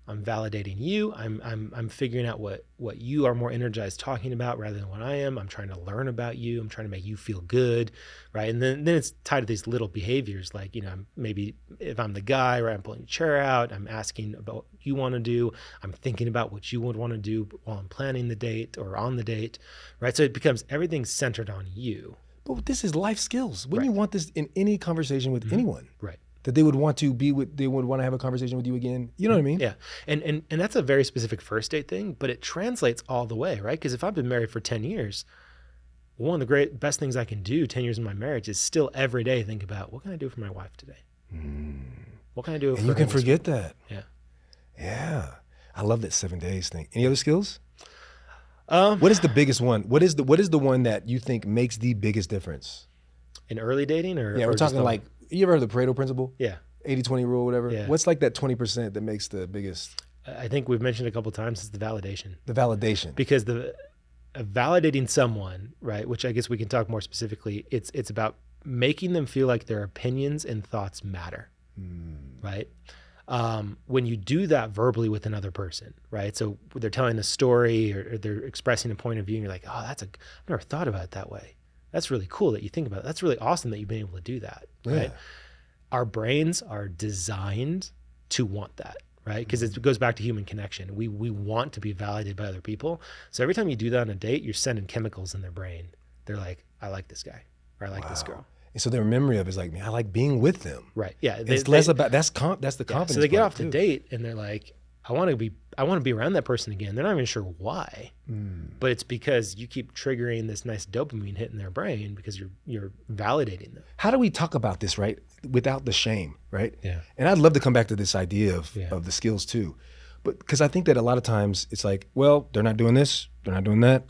I'm validating you. I'm figuring out what you are more energized talking about rather than what I am. I'm trying to learn about you. I'm trying to make you feel good, right? And then it's tied to these little behaviors, like, maybe if I'm the guy, right, I'm pulling your chair out. I'm asking about what you want to do. I'm thinking about what you would want to do while I'm planning the date or on the date, right? So it becomes everything's centered on you. But this is life skills. Wouldn't you want this in any conversation with anyone? Right. that they would want to be with, they would want to have a conversation with you again. You know what I mean? Yeah. And that's a very specific first date thing, but it translates all the way, right? Because if I've been married for 10 years, one of the best things I can do 10 years in my marriage is still every day think about, what can I do for my wife today? What can I do for her? And you can forget that. Yeah. Yeah. I love that 7 days thing. Any other skills? What is the biggest one? What is the one that you think makes the biggest difference? In early dating or? Yeah, we're talking like, you ever heard of the Pareto principle? Yeah. 80-20 rule, whatever. Yeah. What's like that 20% that makes the biggest? I think we've mentioned a couple of times, is the validation. The validation. Because validating someone, right, which I guess we can talk more specifically, it's about making them feel like their opinions and thoughts matter, right? When you do that verbally with another person, right? So they're telling a story or they're expressing a point of view and you're like, oh, I've never thought about it that way. That's really cool that you think about it. That's really awesome that you've been able to do that, right? Yeah. Our brains are designed to want that, right? Because it goes back to human connection. We want to be validated by other people. So every time you do that on a date, you're sending chemicals in their brain. They're like, I like this guy, or I like this girl. And so their memory of it is like, man, I like being with them. Right. Yeah. It's less about, that's the confidence. So they get part off the too. date and they're like, I want to be around that person again. They're not even sure why, but it's because you keep triggering this nice dopamine hit in their brain because you're validating them. How do we talk about this, right? Without the shame, right? Yeah. And I'd love to come back to this idea of the skills too. But because I think that a lot of times it's like, well, they're not doing this, they're not doing that.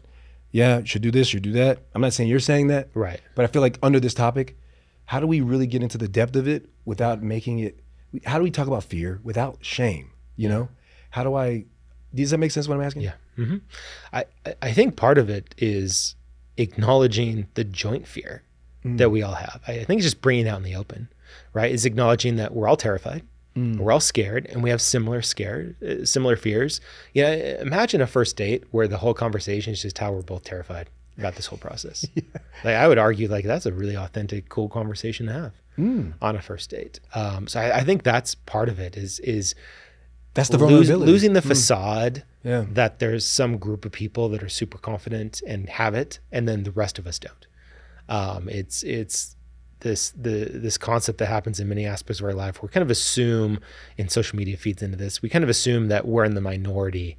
Yeah, you should do this, you should do that. I'm not saying you're saying that. Right. But I feel like under this topic, how do we really get into the depth of it without making it, how do we talk about fear without shame, you know? Does that make sense what I'm asking? Yeah. Mm-hmm. I think part of it is acknowledging the joint fear that we all have. I think it's just bringing it out in the open, right? Is acknowledging that we're all terrified, we're all scared, and we have similar fears. You know, imagine a first date where the whole conversation is just how we're both terrified about this whole process. Like I would argue like that's a really authentic, cool conversation to have on a first date. So I think that's part of it is that's the vulnerability. Losing the facade that there's some group of people that are super confident and have it, and then the rest of us don't. It's this concept that happens in many aspects of our life. We kind of assume, and social media feeds into this, we kind of assume that we're in the minority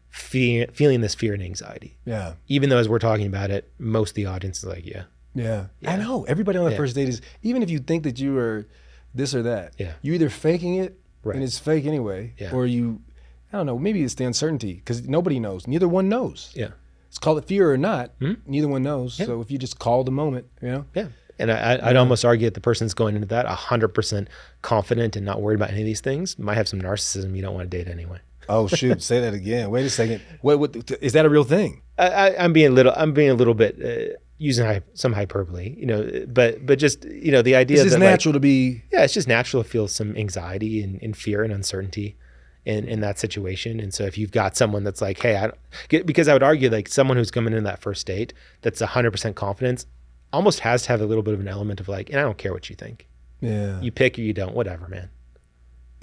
feeling this fear and anxiety. Yeah. Even though as we're talking about it, most of the audience is like, yeah. I know. Everybody on the first date is, even if you think that you are this or that, you're either faking it, and it's fake anyway, or I don't know, maybe it's the uncertainty because nobody knows. Neither one knows. Yeah. Let's call it fear or not. Neither one knows. So if you just call the moment, you know? Yeah. And I'd almost argue that the person's going into that 100% confident and not worried about any of these things might have some narcissism you don't want to date anyway. Oh shoot! Say that again. Wait a second. What is that a real thing? I'm being a little bit using some hyperbole, you know, but just, you know, the idea it's that natural to be. Yeah, it's just natural to feel some anxiety and fear and uncertainty in that situation. And so if you've got someone that's like, hey, because I would argue like someone who's coming in that first date that's 100% confidence almost has to have a little bit of an element of like, and I don't care what you think. Yeah. You pick or you don't, whatever, man.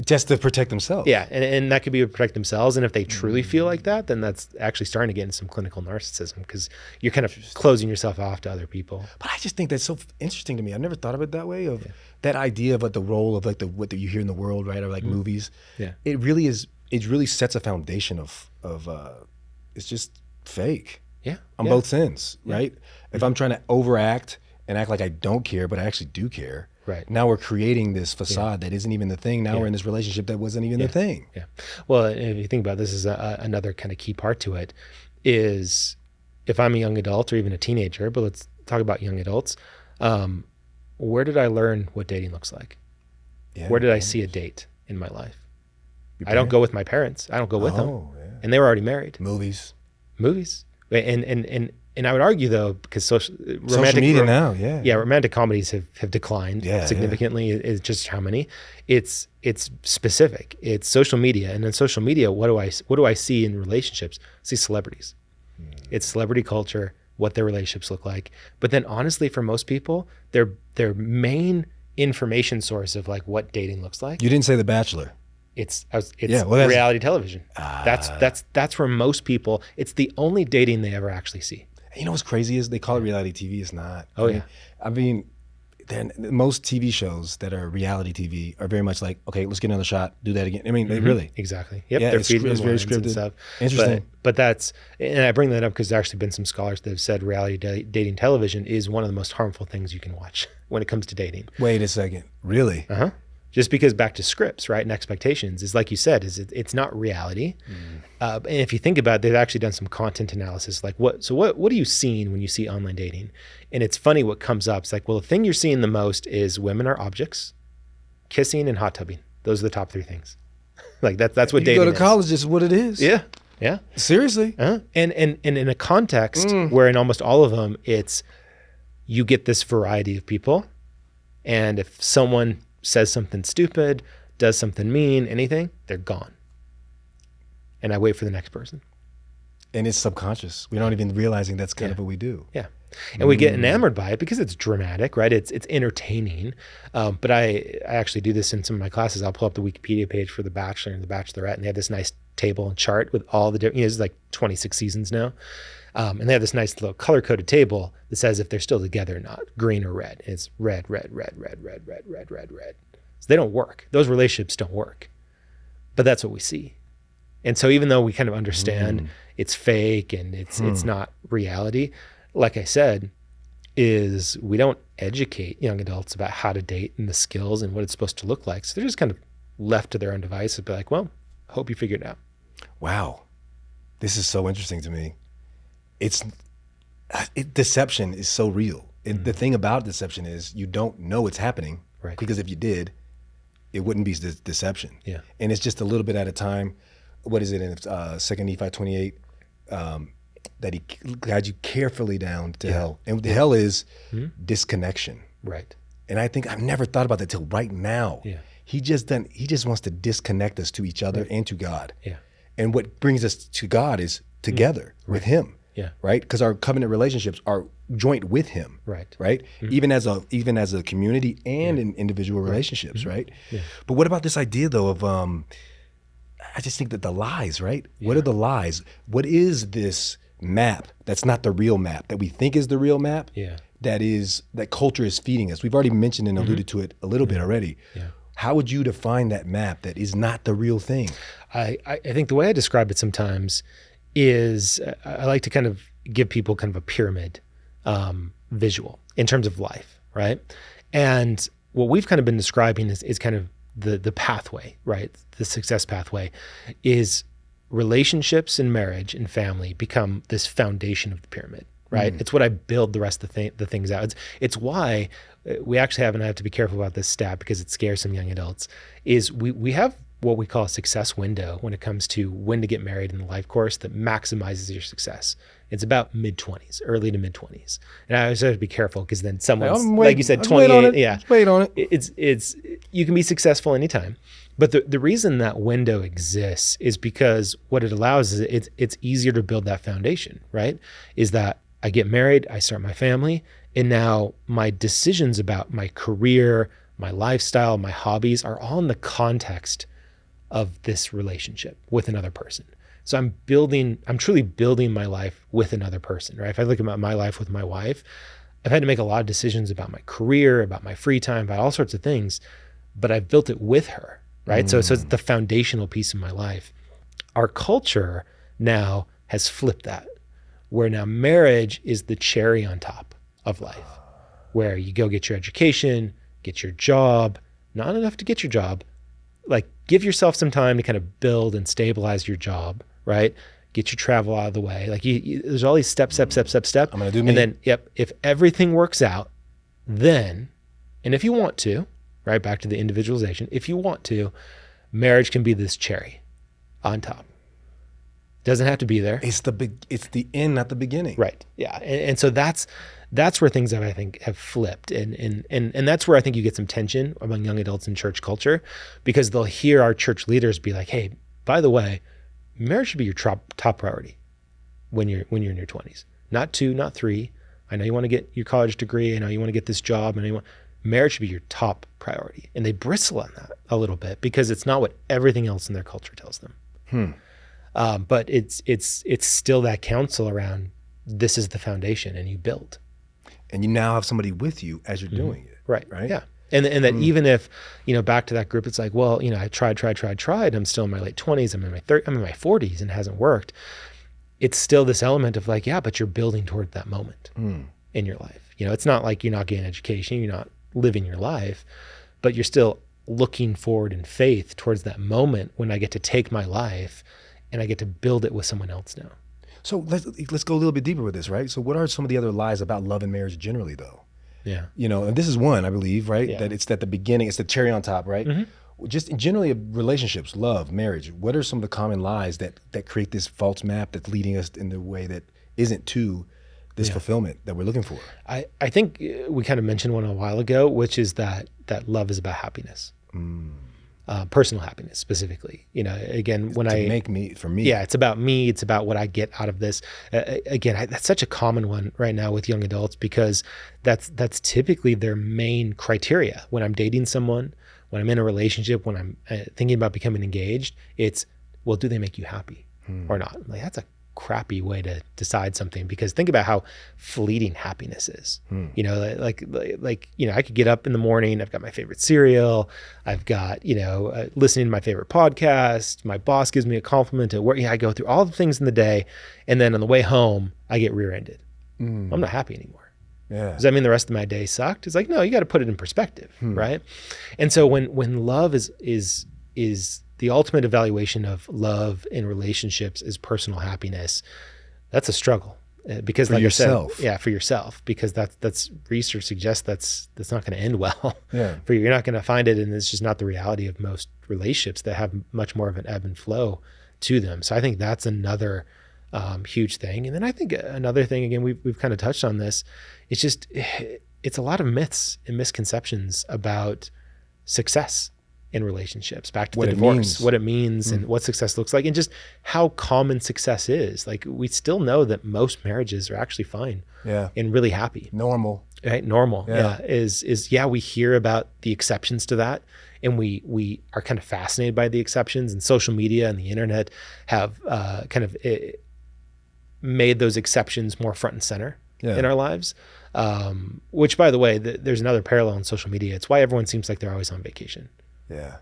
Just to protect themselves. Yeah, and that could be to protect themselves. And if they truly feel like that, then that's actually starting to get into some clinical narcissism because you're kind of closing yourself off to other people. But I just think that's so interesting to me. I've never thought of it that way, of that idea of like the role of like what you hear in the world, right? Or like movies. Yeah. It really sets a foundation of it's just fake. Yeah. On both ends, right? If I'm trying to overact and act like I don't care, but I actually do care. Right. Now we're creating this facade that isn't even the thing. Now we're in this relationship that wasn't even the thing. Yeah. Well, if you think about it, this is another kind of key part to it is if I'm a young adult or even a teenager, but let's talk about young adults. Where did I learn what dating looks like? Yeah, where did I see a date in my life? I don't go with my parents. I don't go with them. Yeah. And they were already married. Movies. And I would argue though, because social media now, romantic comedies have declined significantly. It's just how many? It's specific. It's social media, and in social media, what do I see in relationships? I see celebrities. It's celebrity culture, what their relationships look like. But then, honestly, for most people, their main information source of like what dating looks like. You didn't say The Bachelor. It's reality television. That's where most people. It's the only dating they ever actually see. You know what's crazy is they call it reality TV. It's not. Oh, yeah. I mean, then most TV shows that are reality TV are very much like, okay, let's get another shot, do that again. I mean, they really. Exactly. Yep. Yeah, They're it's feeding very lines and scripted. stuff. Interesting. But that's, and I bring that up because there's actually been some scholars that have said reality dating television is one of the most harmful things you can watch when it comes to dating. Wait a second. Really? Uh-huh. Just because back to scripts, right, and expectations is like you said, it's not reality. And if you think about it, they've actually done some content analysis, like what are you seeing when you see online dating? And it's funny what comes up. It's like, well, the thing you're seeing the most is women are objects, kissing, and hot tubbing. Those are the top 3 things. Like that's what You dating go to is. college, this is what it is. Yeah. Yeah. Seriously? And in a context where in almost all of them, it's you get this variety of people. And if someone says something stupid, does something mean, anything, they're gone. And I wait for the next person. And it's subconscious. We don't even realizing that's kind of what we do. Yeah. And we get enamored by it because it's dramatic, right? It's entertaining. But I actually do this in some of my classes. I'll pull up the Wikipedia page for The Bachelor and The Bachelorette, and they have this nice table and chart with all the different, it's like 26 seasons now. And they have this nice little color-coded table that says if they're still together or not, green or red. And it's red. So they don't work. Those relationships don't work. But that's what we see. And so even though we kind of understand it's fake and it's not reality, like I said, is we don't educate young adults about how to date and the skills and what it's supposed to look like. So they're just kind of left to their own devices, be like, well, I hope you figured it out. Wow. This is so interesting to me. Deception is so real. The thing about deception is you don't know it's happening, right? Because if you did, it wouldn't be deception. Yeah. And it's just a little bit at a time. What is it in 2 Nephi 28? That he guides you carefully down to hell. And the hell is disconnection. Right. And I think I've never thought about that till right now. Yeah. He just wants to disconnect us to each other and to God. Yeah. And what brings us to God is together with him. Yeah. Right? Because our covenant relationships are joint with him. Right. Right? Even as a community and in individual relationships, right? Yeah. But what about this idea though of I just think that the lies, right? What are the lies? What is this map that's not the real map that we think is the real map? Yeah. That culture is feeding us. We've already mentioned and alluded to it a little bit already. Yeah. How would you define that map that is not the real thing? I think the way I describe it sometimes is I like to kind of give people kind of a pyramid visual in terms of life, right? And what we've kind of been describing is kind of the pathway, right? The success pathway is relationships and marriage and family become this foundation of the pyramid, right? It's what I build the rest of the things out. It's why we actually have, and I have to be careful about this stat because it scares some young adults, is we have what we call a success window when it comes to when to get married in the life course that maximizes your success. It's about mid-20s, early to mid-20s. And I always have to be careful because then someone's, like you said, 28, yeah. Wait on it. It's you can be successful anytime. But the reason that window exists is because what it allows is it's easier to build that foundation, right? Is that I get married, I start my family, and now my decisions about my career, my lifestyle, my hobbies are all in the context of this relationship with another person. So I'm truly building my life with another person, right? If I look at my life with my wife, I've had to make a lot of decisions about my career, about my free time, about all sorts of things, but I've built it with her, right? So it's the foundational piece of my life. Our culture now has flipped that, where now marriage is the cherry on top of life, where you go get your education, get your job, not enough to get your job, like give yourself some time to kind of build and stabilize your job, right? Get your travel out of the way. Like there's all these steps. I'm gonna do me. And then, if everything works out, then, and if you want to, right, back to the individualization, if you want to, marriage can be this cherry on top. Doesn't have to be there. It's the end, not the beginning. Right. Yeah. And so that's where things I think have flipped. And that's where I think you get some tension among young adults in church culture, because they'll hear our church leaders be like, hey, by the way, marriage should be your top priority when you're in your 20s. Not 2, not 3. I know you want to get your college degree. I know you want to get this job. Marriage should be your top priority. And they bristle on that a little bit because it's not what everything else in their culture tells them. But it's still that counsel around this is the foundation and you build. And you now have somebody with you as you're doing it. Right. Right. Yeah. And that even if, back to that group, it's like, well, I tried. I'm still in my late 20s. I'm in my 40s and it hasn't worked. It's still this element of like, yeah, but you're building toward that moment in your life. It's not like you're not getting education, you're not living your life, but you're still looking forward in faith towards that moment when I get to take my life and I get to build it with someone else now. So let's go a little bit deeper with this, right? So what are some of the other lies about love and marriage generally, though? Yeah. And this is one, I believe, right? Yeah. That it's at the beginning, it's the cherry on top, right? Just generally relationships, love, marriage. What are some of the common lies that create this false map that's leading us in the way that isn't to this fulfillment that we're looking for? I think we kind of mentioned one a while ago, which is that love is about happiness. Personal happiness specifically. Again, for me. Yeah, it's about me. It's about what I get out of this. That's such a common one right now with young adults because that's typically their main criteria when I'm dating someone, when I'm in a relationship, when I'm thinking about becoming engaged. It's, well, do they make you happy or not? Like, that's a crappy way to decide something, because think about how fleeting happiness is. Like I could get up in the morning, I've got my favorite cereal, I've got listening to my favorite podcast, my boss gives me a compliment at work, I go through all the things in the day, and then on the way home I get rear-ended. I'm not happy anymore. Does that mean the rest of my day sucked? It's like, no, you got to put it in perspective, right? And so when love is the ultimate evaluation of love in relationships is personal happiness, that's a struggle because, for like yourself. I said, for yourself, because that's research suggests that's not going to end well. For you. You're not going to find it, and it's just not the reality of most relationships that have much more of an ebb and flow to them. So I think that's another huge thing. And then I think another thing, again, we've kind of touched on this. It's just it's a lot of myths and misconceptions about success in relationships, back to the divorce, what it means and what success looks like, and just how common success is. Like, we still know that most marriages are actually fine and really happy. Normal. Right? Normal. We hear about the exceptions to that, and we are kind of fascinated by the exceptions, and social media and the internet have made those exceptions more front and center in our lives. Which, by the way, there's another parallel in social media. It's why everyone seems like they're always on vacation.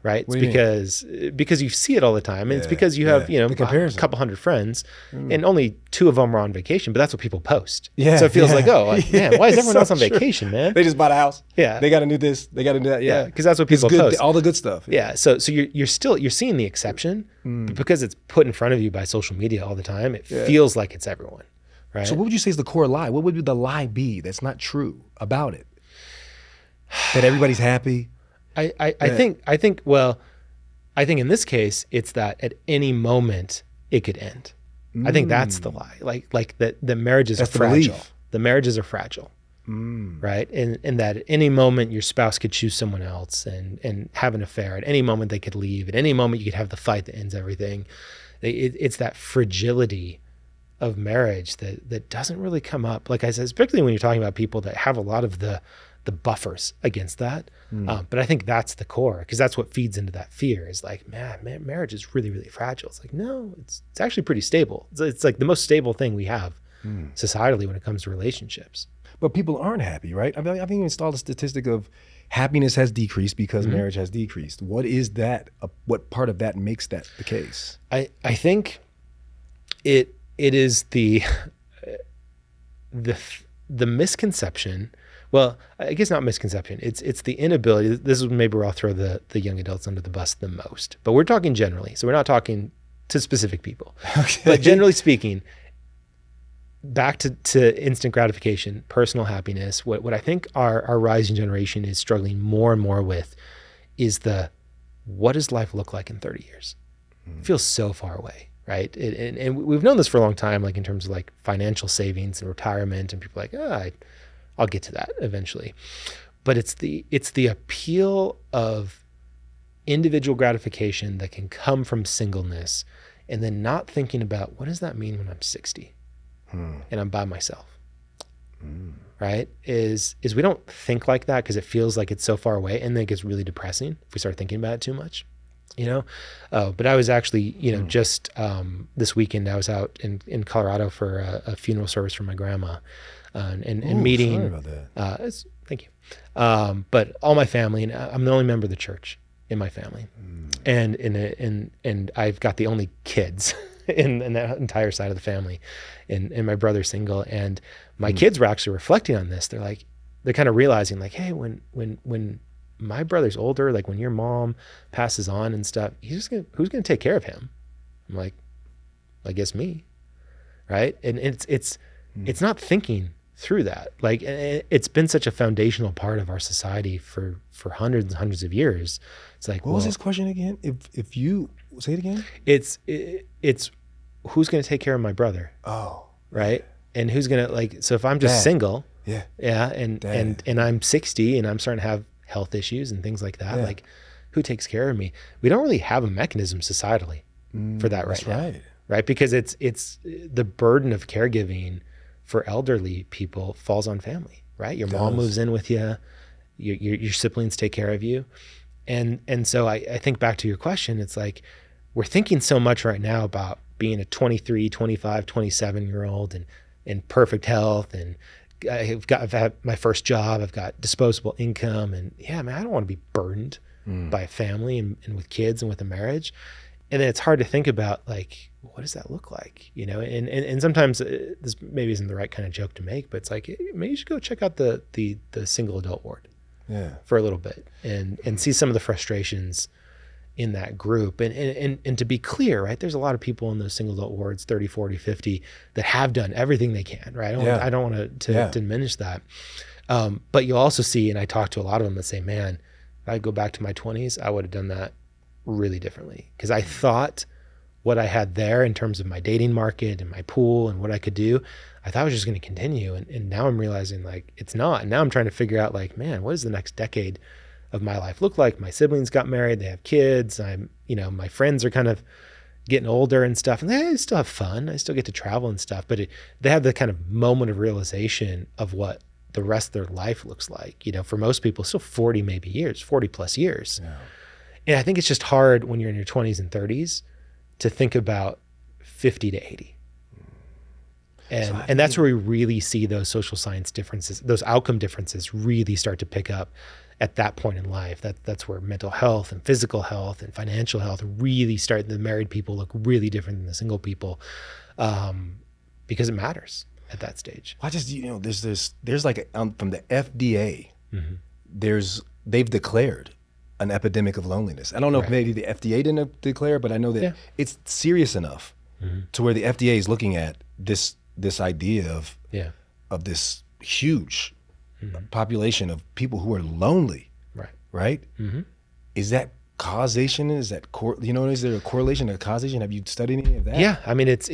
Right. It's because you see it all the time. And it's because you have, a couple hundred friends and only 2 of them are on vacation, but that's what people post. So it feels like, man, why is everyone else on vacation, man? They just bought a house. They got to do this. They got to do that. Because that's what people post. All the good stuff. So you're seeing the exception, but because it's put in front of you by social media all the time, it feels like it's everyone. Right. So what would you say is the core lie? What would the lie be that's not true about it? That everybody's happy? I think in this case, it's that at any moment it could end. I think that's the lie. Like that the marriages are fragile. Belief. The marriages are fragile. Right. And that at any moment your spouse could choose someone else and have an affair. At any moment they could leave. At any moment you could have the fight that ends everything. It's that fragility of marriage that doesn't really come up. Like I said, particularly when you're talking about people that have a lot of the buffers against that. But I think that's the core, because that's what feeds into that fear, is like, man, marriage is really, really fragile. It's like, no, it's actually pretty stable. It's like the most stable thing we have societally when it comes to relationships. But people aren't happy, right? I mean, I've even installed a statistic of happiness has decreased because marriage has decreased. What is that? What part of that makes that the case? I think it is the misconception. Well, I guess not misconception. It's the inability. This is maybe where I'll throw the young adults under the bus the most. But we're talking generally. So we're not talking to specific people. Okay. But generally speaking, back to instant gratification, personal happiness, what I think our rising generation is struggling more and more with is what does life look like in 30 years? It feels so far away, right? And we've known this for a long time, like in terms of like financial savings and retirement, and people are like, I'll get to that eventually. But it's the appeal of individual gratification that can come from singleness, and then not thinking about, what does that mean when I'm 60 and I'm by myself, right? Is we don't think like that because it feels like it's so far away, and then it gets really depressing if we start thinking about it too much, But I was actually, just this weekend I was out in Colorado for a funeral service for my grandma. And meeting, sorry about that. Thank you. But all my family, and I'm the only member of the church in my family, and I've got the only kids in that entire side of the family, and my brother's single, and my kids were actually reflecting on this. They're kind of realizing like, hey, when my brother's older, like when your mom passes on and stuff, who's gonna take care of him? I'm like, I guess me, right? And it's not thinking through that. Like, it's been such a foundational part of our society for hundreds and hundreds of years. It's like, what was his question again? If you say it again, it's who's going to take care of my brother? Oh, right. And who's going to, like, so if I'm just single, and I'm 60 and I'm starting to have health issues and things like that, like, who takes care of me? We don't really have a mechanism societally for that right now. Right. Because it's the burden of caregiving for elderly people falls on family, right? Your mom moves in with you, your siblings take care of you. And so I think back to your question, it's like, we're thinking so much right now about being a 23, 25, 27-year-old and in perfect health, and I've had my first job, I've got disposable income, and I don't want to be burdened by a family and with kids and with a marriage. And then it's hard to think about, like, what does that look like? And sometimes this maybe isn't the right kind of joke to make, but it's like, maybe you should go check out the single adult ward for a little bit and see some of the frustrations in that group. And to be clear, right, there's a lot of people in those single adult wards, 30, 40, 50, that have done everything they can, right? I don't want to diminish that. But you'll also see, and I talk to a lot of them that say, man, if I go back to my 20s, I would have done that really differently, because I thought what I had there in terms of my dating market and my pool and what I could do, I thought I was just going to continue. And now I'm realizing, like, it's not. And now I'm trying to figure out, like, man, what does the next decade of my life look like? My siblings got married, they have kids. My friends are kind of getting older and stuff, and they still have fun. I still get to travel and stuff, but they have the kind of moment of realization of what the rest of their life looks like. For most people, still 40 plus years. Yeah. And I think it's just hard when you're in your 20s and 30s to think about 50 to 80. And that's where we really see those social science differences, those outcome differences really start to pick up at that point in life. That's where mental health and physical health and financial health really start. The married people look really different than the single people, because it matters at that stage. I just, there's like from the FDA, they've declared an epidemic of loneliness. I don't know if maybe the FDA didn't declare, but I know that it's serious enough to where the FDA is looking at this idea of this huge population of people who are lonely, right? Is that causation? Is that is there a correlation or causation? Have you studied any of that? Yeah, I mean, it's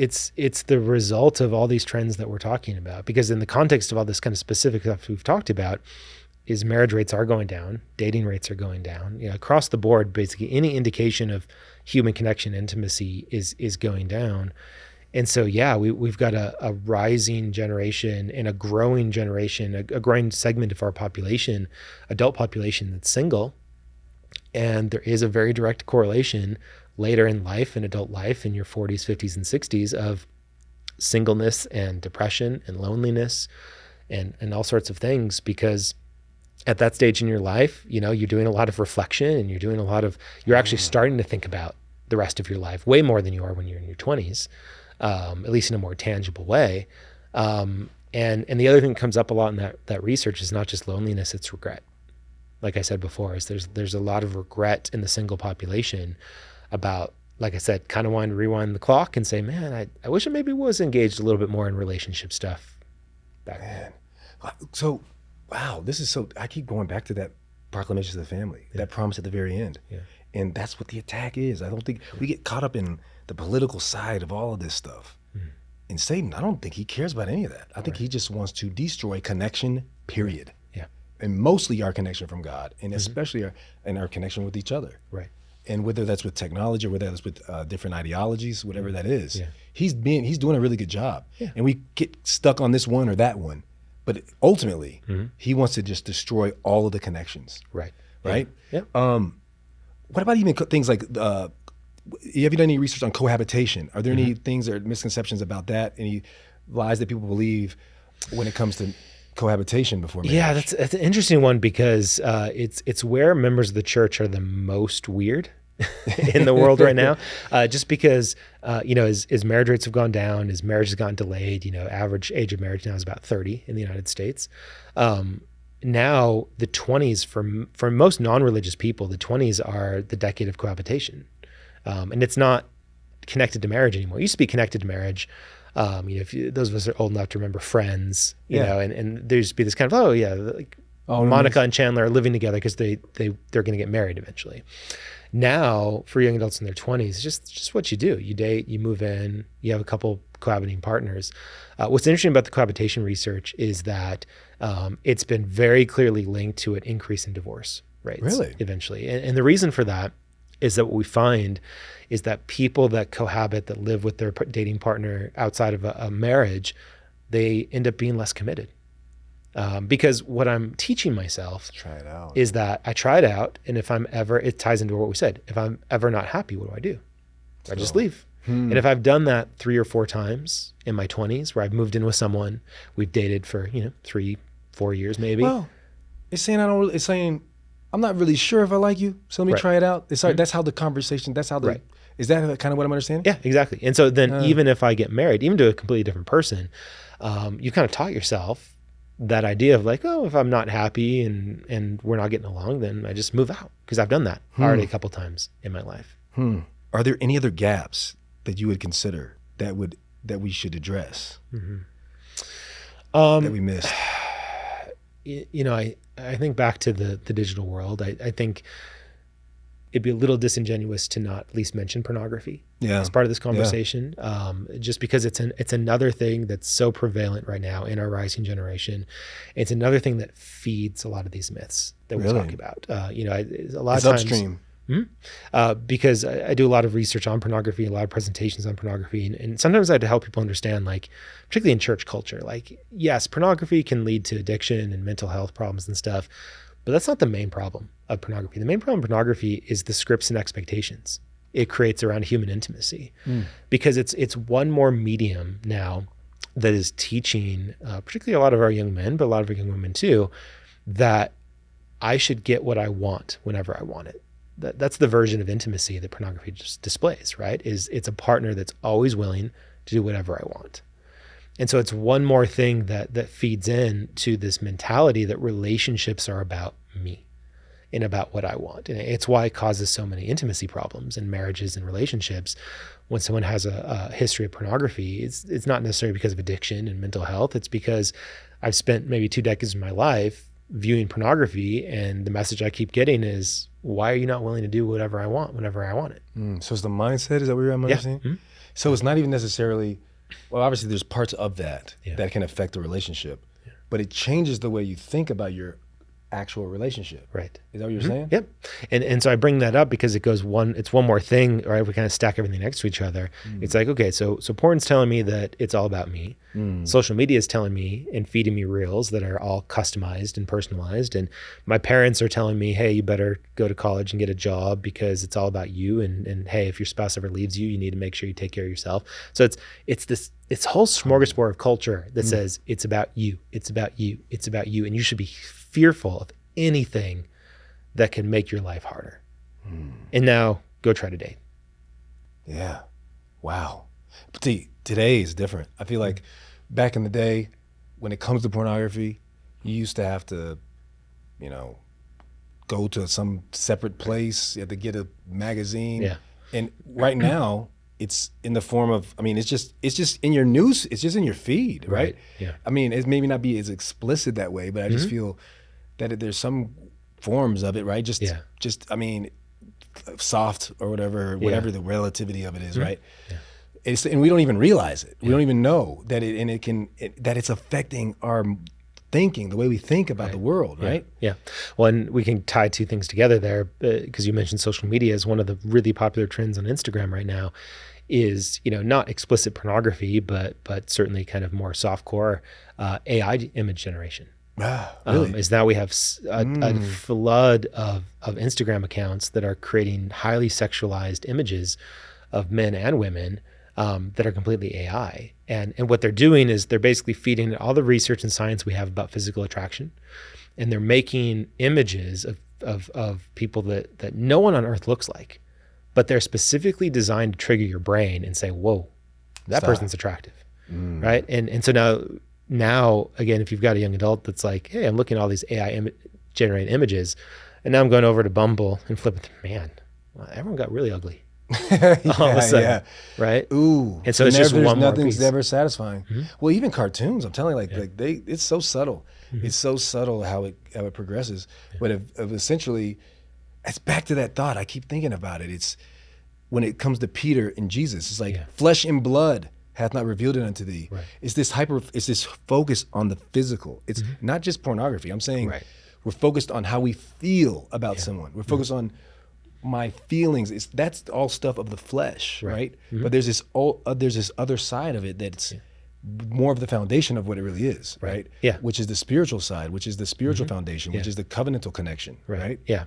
the result of all these trends that we're talking about, because in the context of all this kind of specific stuff we've talked about, is marriage rates are going down, dating rates are going down. Across the board, basically any indication of human connection, intimacy is going down. And so, we've got a rising generation and a growing generation, a growing segment of our population, adult population, that's single. And there is a very direct correlation later in life, in adult life, in your 40s, 50s, and 60s, of singleness and depression and loneliness and all sorts of things, because at that stage in your life, you're doing a lot of reflection, and you're actually starting to think about the rest of your life way more than you are when you're in your 20s, at least in a more tangible way. And the other thing that comes up a lot in that research is not just loneliness, it's regret. Like I said before, there's a lot of regret in the single population about, like I said, kind of wanting to rewind the clock and say, man, I wish I maybe was engaged a little bit more in relationship stuff back then. So, wow, this is so, I keep going back to that proclamation to the family, that promise at the very end. Yeah. And that's what the attack is. I don't think we get caught up in the political side of all of this stuff. And Satan, I don't think he cares about any of that. I think he just wants to destroy connection, period. Yeah. And mostly our connection from God, and especially our connection with each other. Right. And whether that's with technology or whether that's with different ideologies, whatever that is, he's doing a really good job. Yeah. And we get stuck on this one or that one. But ultimately, he wants to just destroy all of the connections. Right. Right? Yeah. What about even things like, have you done any research on cohabitation? Are there any things or misconceptions about that? Any lies that people believe when it comes to cohabitation before marriage. Yeah, that's an interesting one because it's where members of the church are the most weird in the world right now. Just because as marriage rates have gone down, as marriage has gotten delayed, average age of marriage now is about 30 in the United States. Now the 20s for most non-religious people, the 20s are the decade of cohabitation, and it's not connected to marriage anymore. It used to be connected to marriage. Those of us are old enough to remember Friends, and there used to be this kind of, Monica and Chandler are living together because they're going to get married eventually. Now, for young adults in their 20s, it's just what you do. You date, you move in, you have a couple cohabiting partners. What's interesting about the cohabitation research is that it's been very clearly linked to an increase in divorce rates. Really? Eventually. And the reason for that is that what we find is that people that cohabit, that live with their dating partner outside of a marriage, they end up being less committed. Because what I'm teaching myself is that I try it out, and it ties into what we said. If I'm ever not happy, what do? I just leave. And if I've done that 3 or 4 times in my 20s, where I've moved in with someone, we've dated for 3-4 years maybe. Well, it's saying I'm not really sure if I like you, so let me try it out. It's like, that's how the conversation. That's how the. Right. Is that kind of what I'm understanding? Yeah, exactly. And so then, even if I get married, even to a completely different person, you kind of taught yourself that idea of like, if I'm not happy and we're not getting along, then I just move out, because I've done that already a couple times in my life. Are there any other gaps that you would consider that we should address that we missed? I think back to the digital world. I think it'd be a little disingenuous to not at least mention pornography as part of this conversation, just because it's another thing that's so prevalent right now in our rising generation. It's another thing that feeds a lot of these myths that we talk about. A lot of times upstream. Because I do a lot of research on pornography, a lot of presentations on pornography, and sometimes I have to help people understand, like, particularly in church culture, like, yes, pornography can lead to addiction and mental health problems and stuff, but that's not the main problem of pornography. The main problem of pornography is the scripts and expectations it creates around human intimacy, because it's one more medium now that is teaching, particularly a lot of our young men, but a lot of our young women too, that I should get what I want whenever I want it. That's the version of intimacy that pornography just displays, right? It's a partner that's always willing to do whatever I want. And so it's one more thing that feeds in to this mentality that relationships are about me and about what I want. And it's why it causes so many intimacy problems in marriages and relationships. When someone has a history of pornography, it's not necessarily because of addiction and mental health. It's because I've spent maybe 2 decades of my life viewing pornography, and the message I keep getting is, why are you not willing to do whatever I want whenever I want it? So it's the mindset, is that what you're understanding? Mm-hmm. So it's not even necessarily, well, obviously there's parts of that that can affect the relationship, but it changes the way you think about your actual relationship. Right. Is that what you're saying? Yep. And so I bring that up because it's one more thing, right? We kind of stack everything next to each other. It's like, okay, so porn's telling me that it's all about me. Social media is telling me and feeding me reels that are all customized and personalized. And my parents are telling me, hey, you better go to college and get a job because it's all about you. And hey, if your spouse ever leaves you, you need to make sure you take care of yourself. So it's this whole smorgasbord of culture that says it's about you, it's about you, it's about you. And you should be fearful of anything that can make your life harder. And now go try to date. Yeah. Wow. But see, today is different. I feel like back in the day, when it comes to pornography, you used to have to, go to some separate place. You had to get a magazine. Yeah. And right now, it's in the form of, it's just in your news. It's just in your feed, right? Yeah. It may not be as explicit that way, but I just feel that there's some forms of it, right? Just soft or whatever the relativity of it is, right? Yeah. And we don't even realize it. We don't even know that that it's affecting our thinking, the way we think about the world, right? Yeah. Well, and we can tie 2 things together there, because you mentioned social media is one of the really popular trends on Instagram right now. Is not explicit pornography, but certainly kind of more softcore AI image generation. Really? Is now we have a flood of Instagram accounts that are creating highly sexualized images of men and women, that are completely AI. And what they're doing is they're basically feeding all the research and science we have about physical attraction, and they're making images of people that no one on earth looks like, but they're specifically designed to trigger your brain and say, whoa, that person's attractive, right? And so now again, if you've got a young adult that's like, hey, I'm looking at all these AI generated images, and now I'm going over to Bumble and flipping, man, wow, everyone got really ugly. All of a sudden, right? Ooh. And so it's just one more nothing's piece. ever satisfying. Well, even cartoons, I'm telling you, it's so subtle. It's so subtle how it progresses. But essentially, it's back to that thought. I keep thinking about it. It's when it comes to Peter and Jesus, it's like flesh and blood hath not revealed it unto thee. Right. It's this focus on the physical. It's not just pornography. I'm saying we're focused on how we feel about someone. We're focused on my feelings. That's all stuff of the flesh, right? But there's this other side of it that's more of the foundation of what it really is, right? Yeah. Which is the spiritual side, which is the spiritual foundation, which is the covenantal connection, right? Yeah.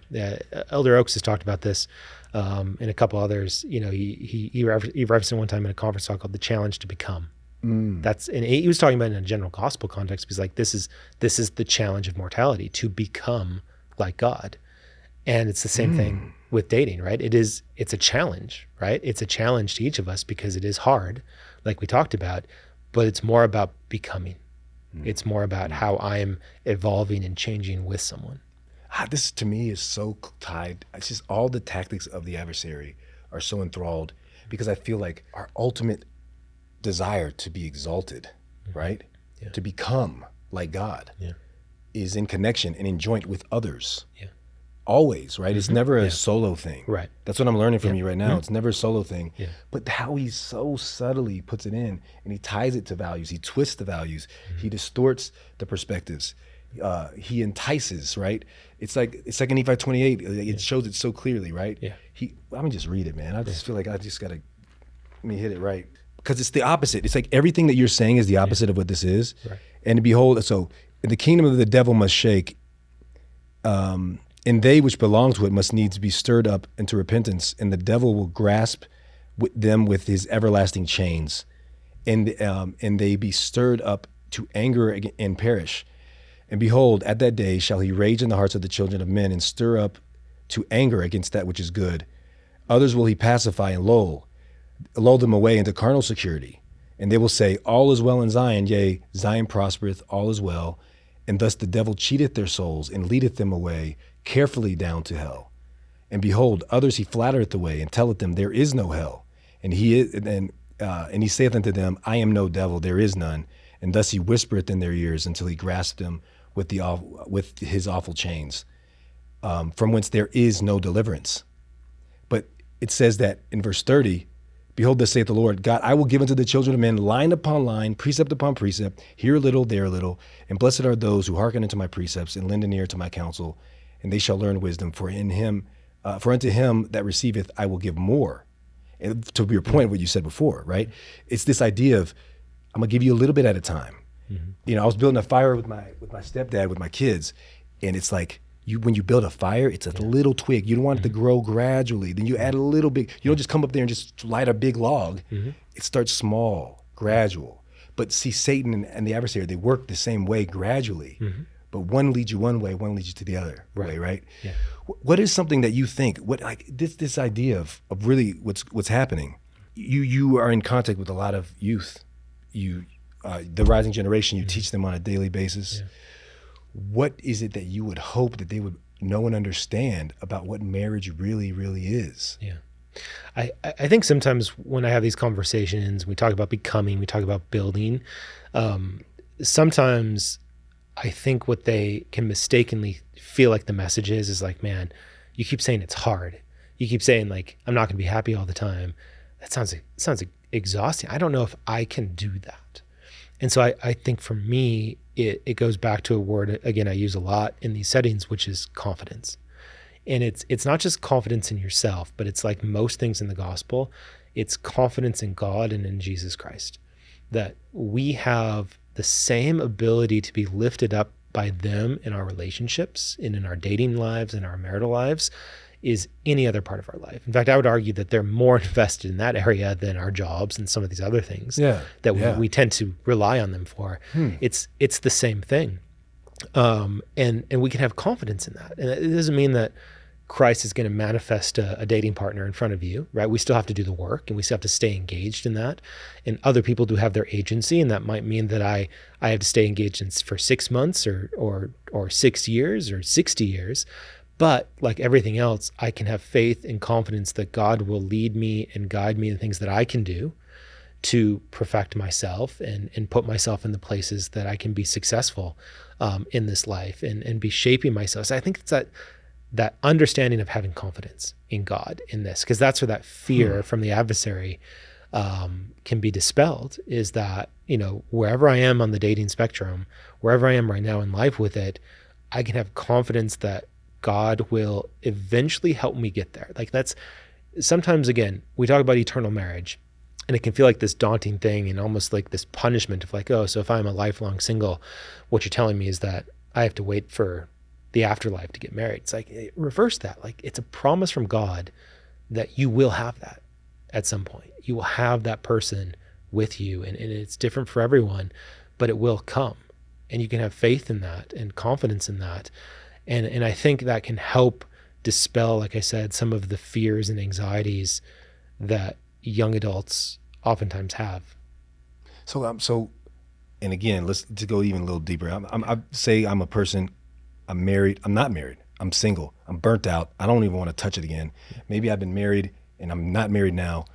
Elder Oaks has talked about this, and a couple others. You know, he referenced it one time in a conference talk called "The Challenge to Become." And he was talking about it in a general gospel context, because like this is the challenge of mortality, to become like God. And it's the same thing with dating, right? It's a challenge, right? It's a challenge to each of us because it is hard, like we talked about, but it's more about becoming. It's more about how I'm evolving and changing with someone. This to me is so tied. It's just all the tactics of the adversary are so enthralled, because I feel like our ultimate desire to be exalted, right? Yeah. To become like God is in connection and in joint with others. Yeah. Always, right? It's never a solo thing. Right. That's what I'm learning from you right now. It's never a solo thing. Yeah. But how he so subtly puts it in, and he ties it to values. He twists the values. He distorts the perspectives. He entices, right? It's like in Nephi 28. It shows it so clearly, right? Yeah. Let me just read it, man. I just feel like I just gotta let me hit it right, because it's the opposite. It's like everything that you're saying is the opposite of what this is. Right. And behold, so the kingdom of the devil must shake. And they which belong to it must needs be stirred up into repentance, and the devil will grasp them with his everlasting chains, and they be stirred up to anger and perish. And behold, at that day shall he rage in the hearts of the children of men, and stir up to anger against that which is good. Others will he pacify and lull them away into carnal security. And they will say, all is well in Zion, yea, Zion prospereth, all is well. And thus the devil cheateth their souls, and leadeth them away carefully down to hell. And behold, others he flattereth away, and telleth them there is no hell. And he saith unto them, I am no devil, there is none. And thus he whispereth in their ears until he grasp them with his awful chains, from whence there is no deliverance. But it says that in verse 30, behold, thus saith the Lord God, I will give unto the children of men line upon line, precept upon precept, here a little, there a little. And blessed are those who hearken unto my precepts and lend an ear to my counsel, and they shall learn wisdom. For unto him that receiveth I will give more. And to your point, what you said before, right? It's this idea of I'm gonna give you a little bit at a time. You know, I was building a fire with my stepdad, with my kids, and it's like when you build a fire, it's a little twig. You don't want it to grow gradually. Then you add a little bit. You don't just come up there and just light a big log. It starts small, gradual. But see, Satan and the adversary, they work the same way gradually. But one leads you one way, one leads you to the other way, right? Yeah. What is something that you think, this idea of really what's happening? You are in contact with a lot of youth. The rising generation, you teach them on a daily basis. Yeah. What is it that you would hope that they would know and understand about what marriage really, really is? Yeah. I think sometimes when I have these conversations, we talk about becoming, we talk about building, sometimes I think what they can mistakenly feel like the message is like, man, you keep saying it's hard. You keep saying like, I'm not gonna be happy all the time. That sounds exhausting. I don't know if I can do that. And so I think for me, it goes back to a word, again, I use a lot in these settings, which is confidence. And it's not just confidence in yourself, but it's like most things in the gospel, it's confidence in God and in Jesus Christ, that we have the same ability to be lifted up by them in our relationships and in our dating lives and our marital lives is any other part of our life. In fact, I would argue that they're more invested in that area than our jobs and some of these other things that we tend to rely on them for. It's the same thing. And we can have confidence in that. And it doesn't mean that Christ is going to manifest a dating partner in front of you, right? We still have to do the work, and we still have to stay engaged in that. And other people do have their agency, and that might mean that I have to stay engaged for 6 months or 6 years or 60 years. But like everything else, I can have faith and confidence that God will lead me and guide me in things that I can do to perfect myself and put myself in the places that I can be successful in this life and be shaping myself. So I think it's that understanding of having confidence in God in this, because that's where that fear from the adversary can be dispelled, is that, wherever I am on the dating spectrum, wherever I am right now in life with it, I can have confidence that God will eventually help me get there. Like that's sometimes, again, we talk about eternal marriage, and it can feel like this daunting thing and almost like this punishment of like, oh, so if I'm a lifelong single, what you're telling me is that I have to wait for the afterlife to get married. It's like, reverse that. Like, it's a promise from God that you will have that at some point. You will have that person with you, and it's different for everyone, but it will come, and you can have faith in that and confidence in that. And I think that can help dispel, like I said, some of the fears and anxieties that young adults oftentimes have. So, and again, let's to go even a little deeper. I say I'm a person. I'm married. I'm not married. I'm single. I'm burnt out. I don't even want to touch it again. Maybe I've been married and I'm not married now,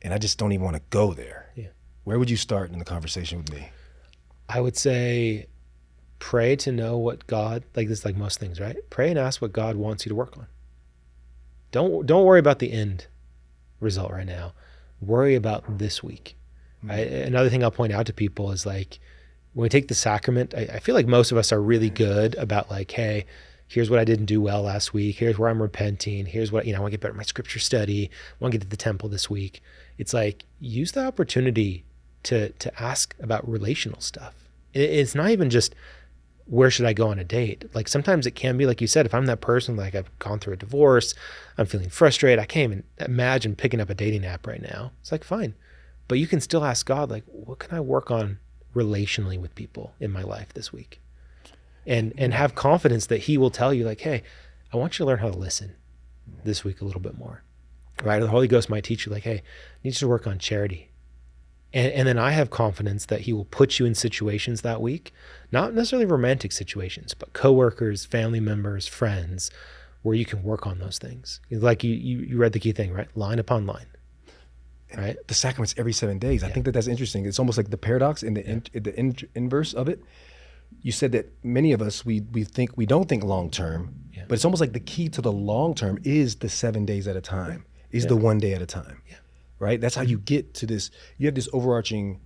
and I just don't even want to go there. Yeah. Where would you start in the conversation with me? I would say pray to know what God, like this, like most things, right? Pray and ask what God wants you to work on. Don't worry about the end result right now. Worry about this week. Right? Another thing I'll point out to people is like, when we take the sacrament, I feel like most of us are really good about like, hey, here's what I didn't do well last week. Here's where I'm repenting. Here's what, I want to get better at my scripture study. I want to get to the temple this week. It's like, use the opportunity to ask about relational stuff. It's not even just, where should I go on a date? Like sometimes it can be, like you said, if I'm that person, like I've gone through a divorce, I'm feeling frustrated, I can't even imagine picking up a dating app right now. It's like, fine. But you can still ask God, like, what can I work on relationally with people in my life this week? And have confidence that he will tell you like, hey, I want you to learn how to listen this week a little bit more, right? Or the Holy Ghost might teach you like, hey, I need you to work on charity. And then I have confidence that he will put you in situations that week, not necessarily romantic situations, but coworkers, family members, friends, where you can work on those things. Like you read the key thing, right? Line upon line, right? The sacraments every 7 days. I think that's interesting. It's almost like the paradox in the inverse of it. You said that many of us, we don't think long-term, but it's almost like the key to the long-term is the 7 days at a time, is the 1 day at a time. Yeah. Right? That's how you get to this. You have this overarching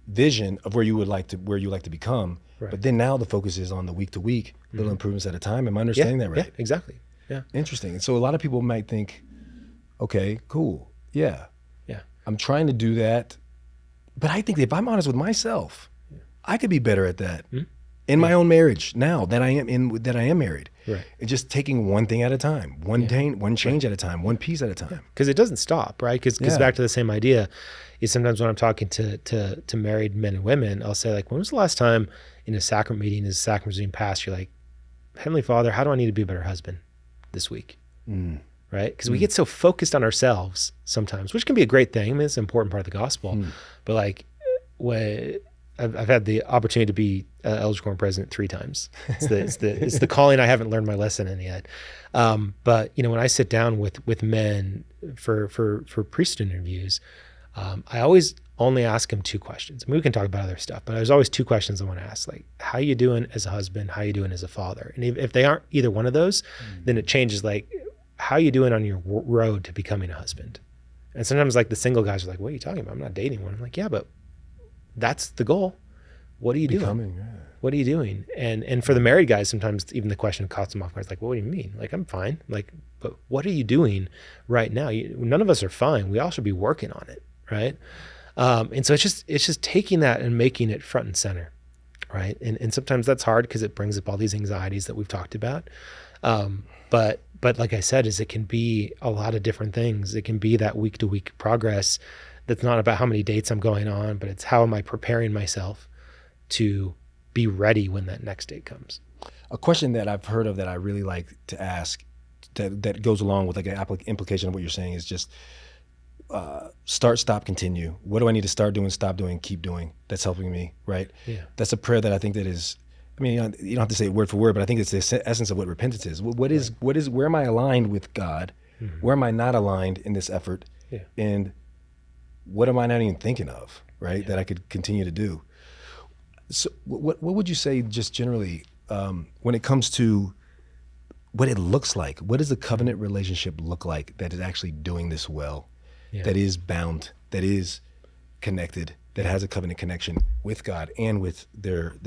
vision of where you like to become. Right. But then now the focus is on the week to week, little improvements at a time. Am I understanding that right? Yeah, exactly. Yeah. Interesting. And so a lot of people might think, okay, cool. Yeah. Yeah. I'm trying to do that. But I think if I'm honest with myself, I could be better at that in my own marriage now that I am married. Right. And just taking one thing at a time, one change at a time, one piece at a time. Because it doesn't stop, right? Because back to the same idea is sometimes when I'm talking to married men and women, I'll say like, when was the last time in a sacrament meeting, as a sacrament was being passed, you're like, Heavenly Father, how do I need to be a better husband this week? Right? Because we get so focused on ourselves sometimes, which can be a great thing. I mean, it's an important part of the gospel. But like, when I've had the opportunity to be Elders Quorum president 3 times. It's the calling I haven't learned my lesson in yet. But when I sit down with men for priesthood interviews, I always only ask them 2 questions. I mean, we can talk about other stuff, but there's always 2 questions I want to ask, like, how you doing as a husband? How you doing as a father? And if they aren't either one of those, then it changes, like, how you doing on your road to becoming a husband? And sometimes like the single guys are like, what are you talking about? I'm not dating one. I'm like, yeah, but that's the goal. What are you doing? What are you doing? And for the married guys, sometimes even the question cuts them off guard. It's like, well, what do you mean? Like, I'm fine. Like, but what are you doing right now? None of us are fine. We all should be working on it, right? And so it's just taking that and making it front and center, right? And sometimes that's hard because it brings up all these anxieties that we've talked about. But But like I said, is it can be a lot of different things. It can be that week to week progress that's not about how many dates I'm going on, but it's how am I preparing myself to be ready when that next date comes. A question that I've heard of that I really like to ask that goes along with like an implication of what you're saying is just start, stop, continue. What do I need to start doing, stop doing, keep doing? That's helping me, right? Yeah. That's a prayer that I think that is, I mean, you don't have to say it word for word, but I think it's the essence of what repentance is. Where am I aligned with God? Mm-hmm. Where am I not aligned in this effort? Yeah. And what am I not even thinking of, right? Yeah. That I could continue to do. So what would you say just generally when it comes to what it looks like? What does a covenant relationship look like that is actually doing this well? Yeah. That is bound, that is connected, that has a covenant connection with God and with the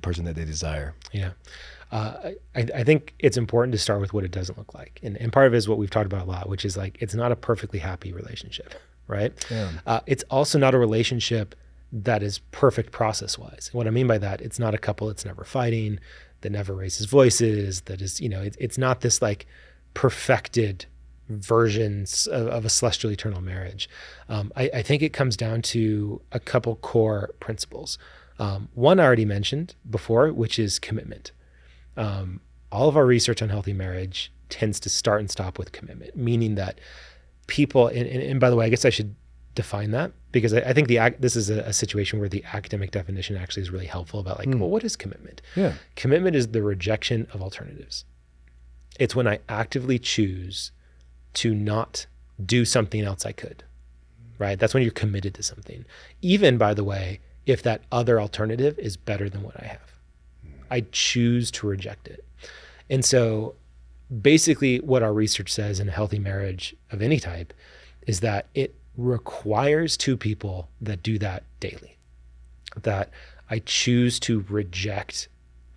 person that they desire. Yeah. I think it's important to start with what it doesn't look like. And part of it is what we've talked about a lot, which is like, it's not a perfectly happy relationship, right? Yeah. It's also not a relationship that is perfect process-wise. What I mean by that, it's not a couple that's never fighting, that never raises voices, that is, it's not this like perfected versions of a celestial eternal marriage. I think it comes down to a couple core principles. One I already mentioned before, which is commitment. All of our research on healthy marriage tends to start and stop with commitment, meaning that people, and by the way, I guess I should define that, because I think this is a situation where the academic definition actually is really helpful about like, well, what is commitment? Yeah. Commitment is the rejection of alternatives. It's when I actively choose to not do something else I could, right? That's when you're committed to something. Even, by the way, if that other alternative is better than what I have. I choose to reject it. And so basically what our research says in a healthy marriage of any type is that it requires two people that do that daily, that I choose to reject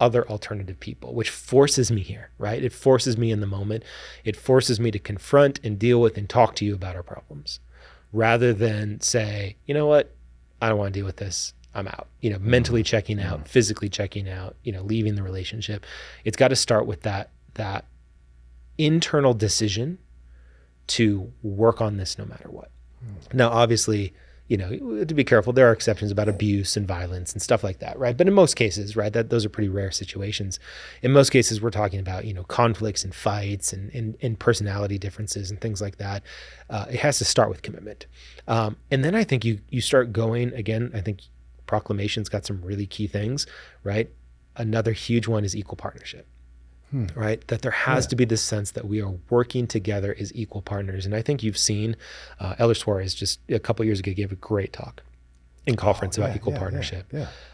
other alternative people, which forces me here, right? It forces me in the moment. It forces me to confront and deal with and talk to you about our problems, rather than say, you know what, I don't want to deal with this, I'm out, mentally checking out, physically checking out, leaving the relationship. It's got to start with that internal decision to work on this no matter what. Now, obviously, to be careful, there are exceptions about abuse and violence and stuff like that, right? But in most cases, right, those are pretty rare situations. In most cases, we're talking about, conflicts and fights and personality differences and things like that. It has to start with commitment. And then I think you start going, again, I think Proclamation's got some really key things, right? Another huge one is equal partnership. Right? That there has to be this sense that we are working together as equal partners. And I think you've seen Elder Suarez just a couple of years ago gave a great talk in conference about equal partnership.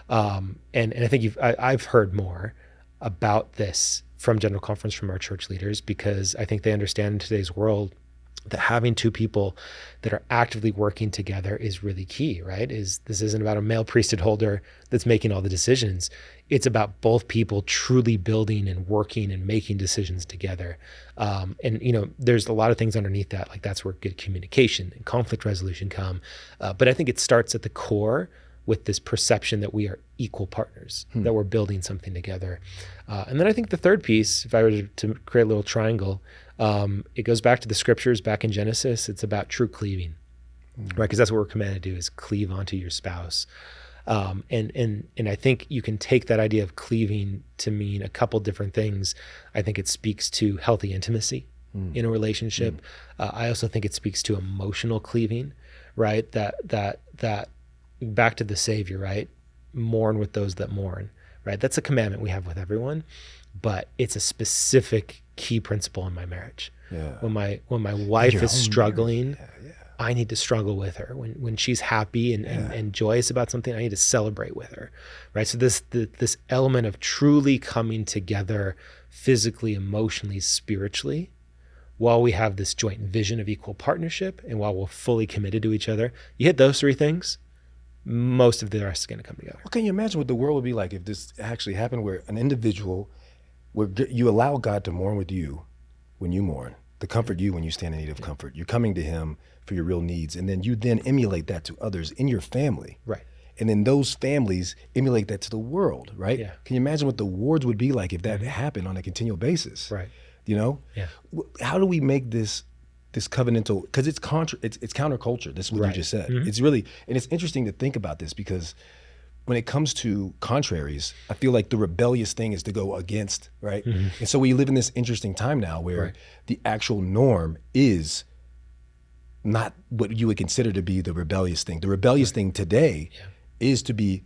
And I think I've heard more about this from General Conference from our church leaders, because I think they understand in today's world that having two people that are actively working together is really key, right? This isn't about a male priesthood holder that's making all the decisions. It's about both people truly building and working and making decisions together. And there's a lot of things underneath that, like that's where good communication and conflict resolution come. But I think it starts at the core with this perception that we are equal partners, that we're building something together. And then I think the third piece, if I were to create a little triangle, it goes back to the scriptures back in Genesis. It's about true cleaving, right? Because that's what we're commanded to do, is cleave onto your spouse. And I think you can take that idea of cleaving to mean a couple different things. I think it speaks to healthy intimacy in a relationship. I also think it speaks to emotional cleaving, right? That back to the Savior, right? Mourn with those that mourn, right? That's a commandment we have with everyone, but it's a specific key principle in my marriage. Yeah. When my wife is struggling, I need to struggle with her. When she's happy and joyous about something, I need to celebrate with her, right? So this element of truly coming together physically, emotionally, spiritually, while we have this joint vision of equal partnership and while we're fully committed to each other, you hit those three things, most of the rest is going to come together. Well, can you imagine what the world would be like if this actually happened, where an individual, where you allow God to mourn with you when you mourn, to comfort you when you stand in need of comfort. You're coming to him for your real needs, and then you emulate that to others in your family. Right. And then those families emulate that to the world, right? Yeah. Can you imagine what the wards would be like if that happened on a continual basis? Right. You know? Yeah. How do we make this covenantal, because it's counterculture. This is what Right. you just said. It's really, and it's interesting to think about this because when it comes to contraries, I feel like the rebellious thing is to go against, right? And so we live in this interesting time now where the actual norm is not what you would consider to be the rebellious thing. The rebellious thing today is to be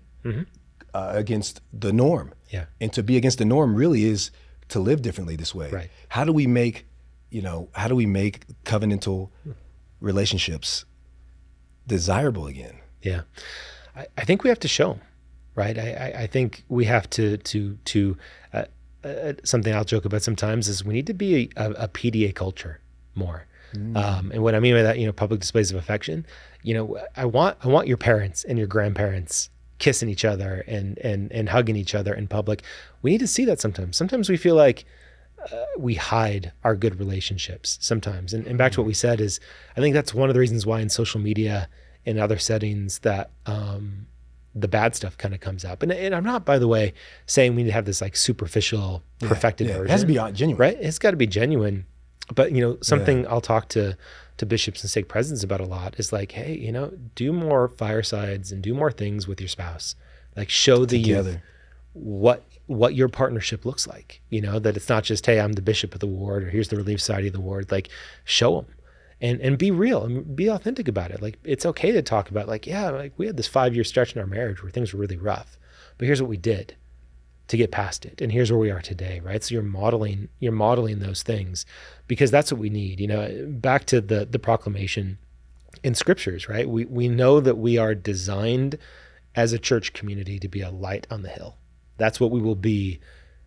against the norm. Yeah. And to be against the norm really is to live differently this way. Right. How do we make covenantal relationships desirable again? Yeah. I think we have to show them, right? I think we have to something I'll joke about sometimes is we need to be a PDA culture more. And what I mean by that, public displays of affection, I want your parents and your grandparents kissing each other and hugging each other in public. We need to see that sometimes. Sometimes we feel like we hide our good relationships sometimes. And back to what we said is, I think that's one of the reasons why in social media and other settings that the bad stuff kind of comes up. And I'm not, by the way, saying we need to have this like superficial perfected version. It has to be genuine. Right? It's got to be genuine. But, something I'll talk to bishops and stake presidents about a lot is like, hey, do more firesides and do more things with your spouse. Like show the youth what your partnership looks like, that it's not just, hey, I'm the bishop of the ward or here's the Relief Society of the ward. Like show them and be real and be authentic about it. Like it's okay to talk about like we had this 5-year stretch in our marriage where things were really rough, but here's what we did to get past it. And here's where we are today, right? So you're modeling those things because that's what we need. Back to the proclamation in scriptures, right? We know that we are designed as a church community to be a light on the hill. That's what we will be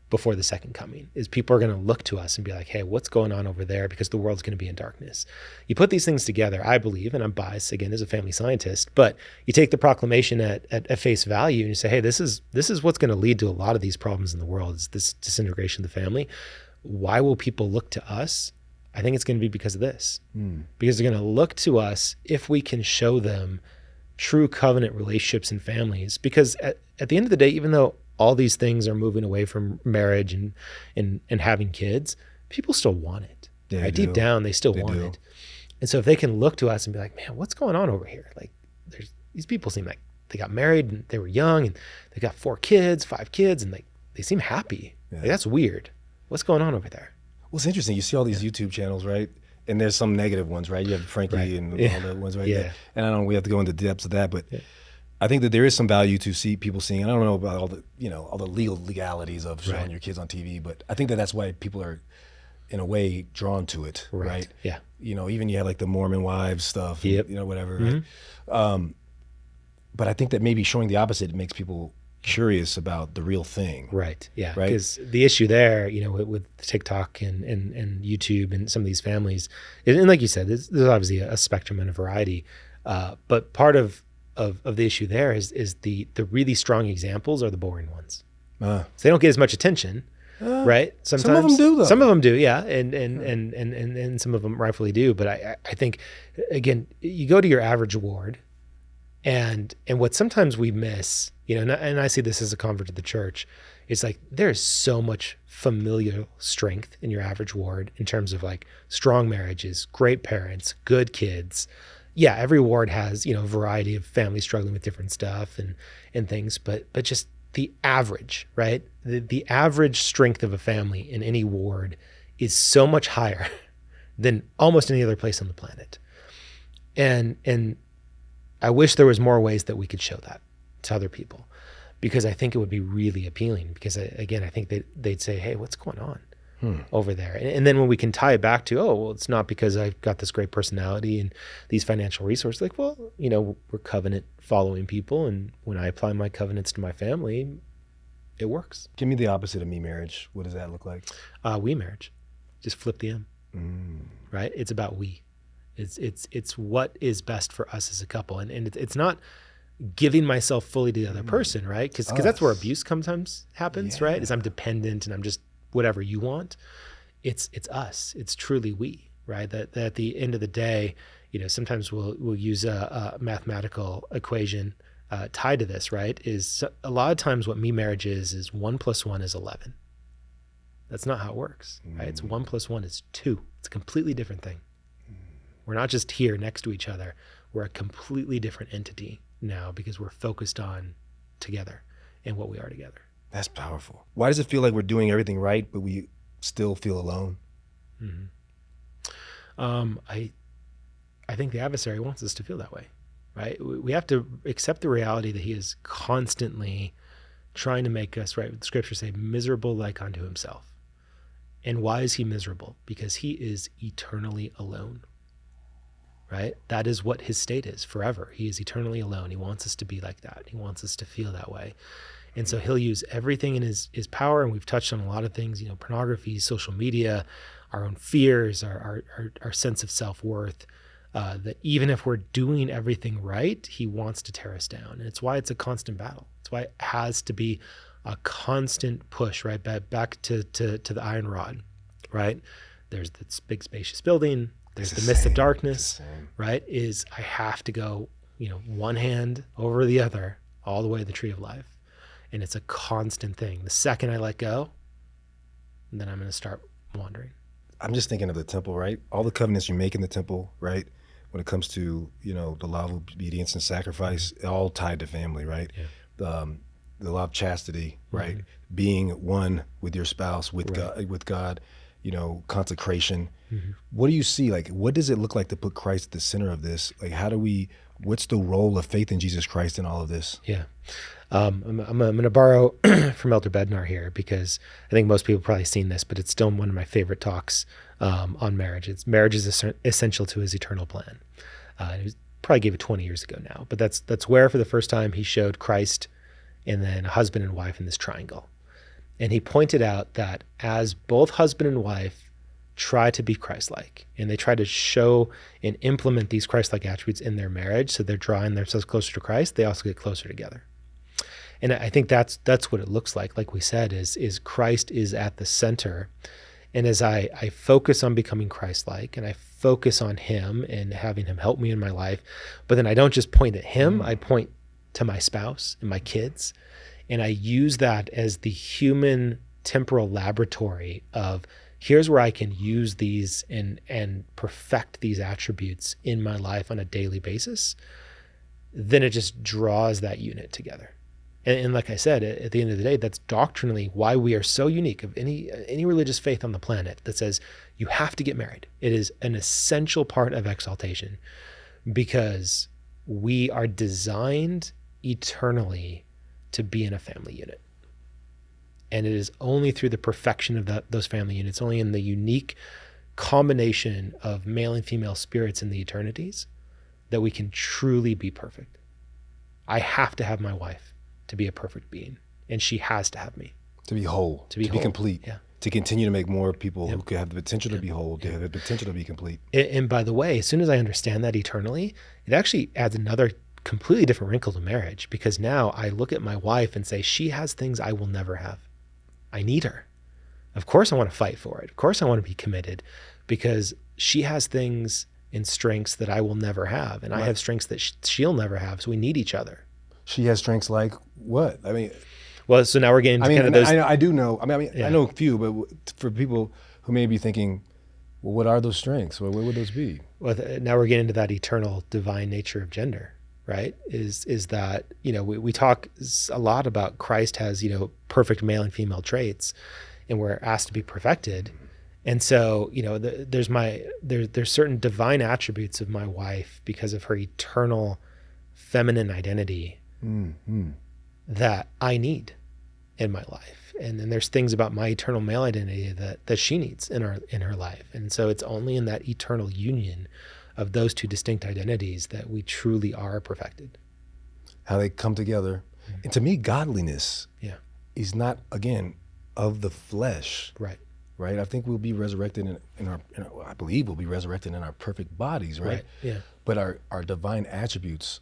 before the second coming, is people are going to look to us and be like, hey, what's going on over there? Because the world's going to be in darkness. You put these things together, I believe, and I'm biased again as a family scientist, but you take the proclamation at face value and you say, hey, this is what's going to lead to a lot of these problems in the world, is this disintegration of the family. Why will people look to us? I think it's going to be because of this. Because they're going to look to us if we can show them true covenant relationships and families. Because at the end of the day, even though all these things are moving away from marriage and having kids, people still want it. Yeah, right? Deep down, they still want it. And so if they can look to us and be like, man, what's going on over here? Like these people seem like they got married and they were young and they got 4 kids, 5 kids, and they seem happy. Like, that's weird. What's going on over there? Well, it's interesting. You see all these YouTube channels, right? And there's some negative ones, right? You have Frankie and all the ones, right? Yeah. And I don't know, we have to go into the depths of that, but I think that there is some value to see people seeing. I don't know about all the legalities of showing your kids on TV, but I think that that's why people are, in a way, drawn to it, right? Yeah. Even you have like the Mormon wives stuff, and, whatever. Right? But I think that maybe showing the opposite makes people curious about the real thing. Right. Yeah. Right. Because the issue there, with TikTok and YouTube and some of these families, and like you said, there's obviously a spectrum and a variety, but part of the issue there is the really strong examples are the boring ones. So they don't get as much attention, right? Sometimes some of them do, though. Some of them do, yeah, and some of them rightfully do. But I think, again, you go to your average ward, and what sometimes we miss, and I see this as a convert to the church, it's like there's so much familial strength in your average ward in terms of like strong marriages, great parents, good kids. Yeah, every ward has, a variety of families struggling with different stuff and things, but just the average, right? The average strength of a family in any ward is so much higher than almost any other place on the planet. And I wish there was more ways that we could show that to other people, because I think it would be really appealing, because I think they'd say, hey, what's going on over there? And then when we can tie it back to, oh, well, it's not because I've got this great personality and these financial resources. Like, well, we're covenant following people. And when I apply my covenants to my family, it works. Give me the opposite of me marriage. What does that look like? We marriage. Just flip the M, right? It's about we. It's what is best for us as a couple. And it's not giving myself fully to the other person, right? Because that's where abuse sometimes happens, right? Is I'm dependent and I'm just whatever you want. It's us. It's truly we, right? That at the end of the day, sometimes we'll use a mathematical equation tied to this, right, is a lot of times what marriage is 1 + 1 is 11. That's not how it works, right? It's 1 + 1 is 2. It's a completely different thing. We're not just here next to each other. We're a completely different entity now because we're focused on together and what we are together. That's powerful. Why does it feel like we're doing everything right, but we still feel alone? I think the adversary wants us to feel that way, right? We have to accept the reality that he is constantly trying to make us, right? The scriptures say, miserable like unto himself. And why is he miserable? Because he is eternally alone, right? That is what his state is forever. He is eternally alone. He wants us to be like that. He wants us to feel that way. And so he'll use everything in his power. And we've touched on a lot of things, pornography, social media, our own fears, our sense of self-worth, that even if we're doing everything right, he wants to tear us down. And it's why it's a constant battle. It's why it has to be a constant push, right? Back to the iron rod, right? There's this big spacious building. There's the mist of darkness, right? I have to go, one hand over the other all the way to the tree of life. And it's a constant thing. The second I let go, then I'm going to start wandering. I'm just thinking of the temple, right? All the covenants you make in the temple, right? When it comes to, the law of obedience and sacrifice, all tied to family, right? Yeah. The law of chastity, right? Mm-hmm. Being one with your spouse, with God, consecration. Mm-hmm. What do you see? Like, what does it look like to put Christ at the center of this? Like, what's the role of faith in Jesus Christ in all of this? Yeah. I'm going to borrow from Elder Bednar here because I think most people have probably seen this, but it's still one of my favorite talks on marriage. Marriage is essential to his eternal plan. He probably gave it 20 years ago now, but that's where for the first time he showed Christ and then a husband and wife in this triangle. And he pointed out that as both husband and wife try to be Christ-like, and they try to show and implement these Christ-like attributes in their marriage, so they're drawing themselves closer to Christ, they also get closer together. And I think that's what it looks like we said, is Christ is at the center. And as I focus on becoming Christ-like, and I focus on him and having him help me in my life, but then I don't just point at him, I point to my spouse and my kids. And I use that as the human temporal laboratory of here's where I can use these and perfect these attributes in my life on a daily basis. Then it just draws that unit together. And like I said, at the end of the day, that's doctrinally why we are so unique of any religious faith on the planet that says you have to get married. It is an essential part of exaltation because we are designed eternally to be in a family unit. And it is only through the perfection of those family units, only in the unique combination of male and female spirits in the eternities that we can truly be perfect. I have to have my wife to be a perfect being, and she has to have me. To be whole, to be complete, to continue to make more people who could have the potential to be whole, to have the potential to be complete. And by the way, as soon as I understand that eternally, it actually adds another completely different wrinkle to marriage, because now I look at my wife and say, she has things I will never have. I need her. Of course I want to fight for it. Of course I want to be committed, because she has things and strengths that I will never have. And I have strengths that she'll never have. So we need each other. She has strengths like what? I mean, well, so now we're getting to kind of those. I do know. I know a few, but for people who may be thinking, well, what are those strengths? What would those be? Well, now we're getting to that eternal divine nature of gender, right? Is that, we talk a lot about Christ has, perfect male and female traits, and we're asked to be perfected. And so, there's certain divine attributes of my wife because of her eternal feminine identity that I need in my life. And then there's things about my eternal male identity that she needs in her life. And so it's only in that eternal union of those two distinct identities that we truly are perfected. How they come together. Mm-hmm. And to me, godliness is not, again, of the flesh. Right. Right? I think we'll be resurrected I believe we'll be resurrected in our perfect bodies, right? Yeah. But our divine attributes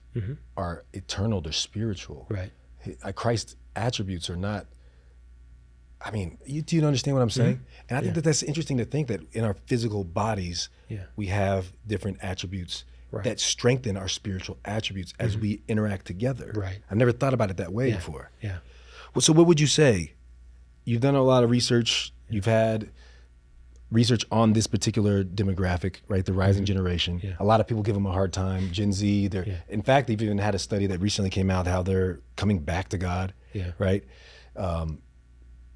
are eternal, they're spiritual. Right. Christ's attributes are not, do you understand what I'm saying? Mm-hmm. And I think that's interesting to think that in our physical bodies, we have different attributes Right. that strengthen our spiritual attributes as we interact together. Right. I've never thought about it that way before. Yeah. Well, so what would you say? You've done a lot of research. You've had research on this particular demographic, right? The rising generation. Yeah. A lot of people give them a hard time. Gen Z, in fact, they've even had a study that recently came out how they're coming back to God, right?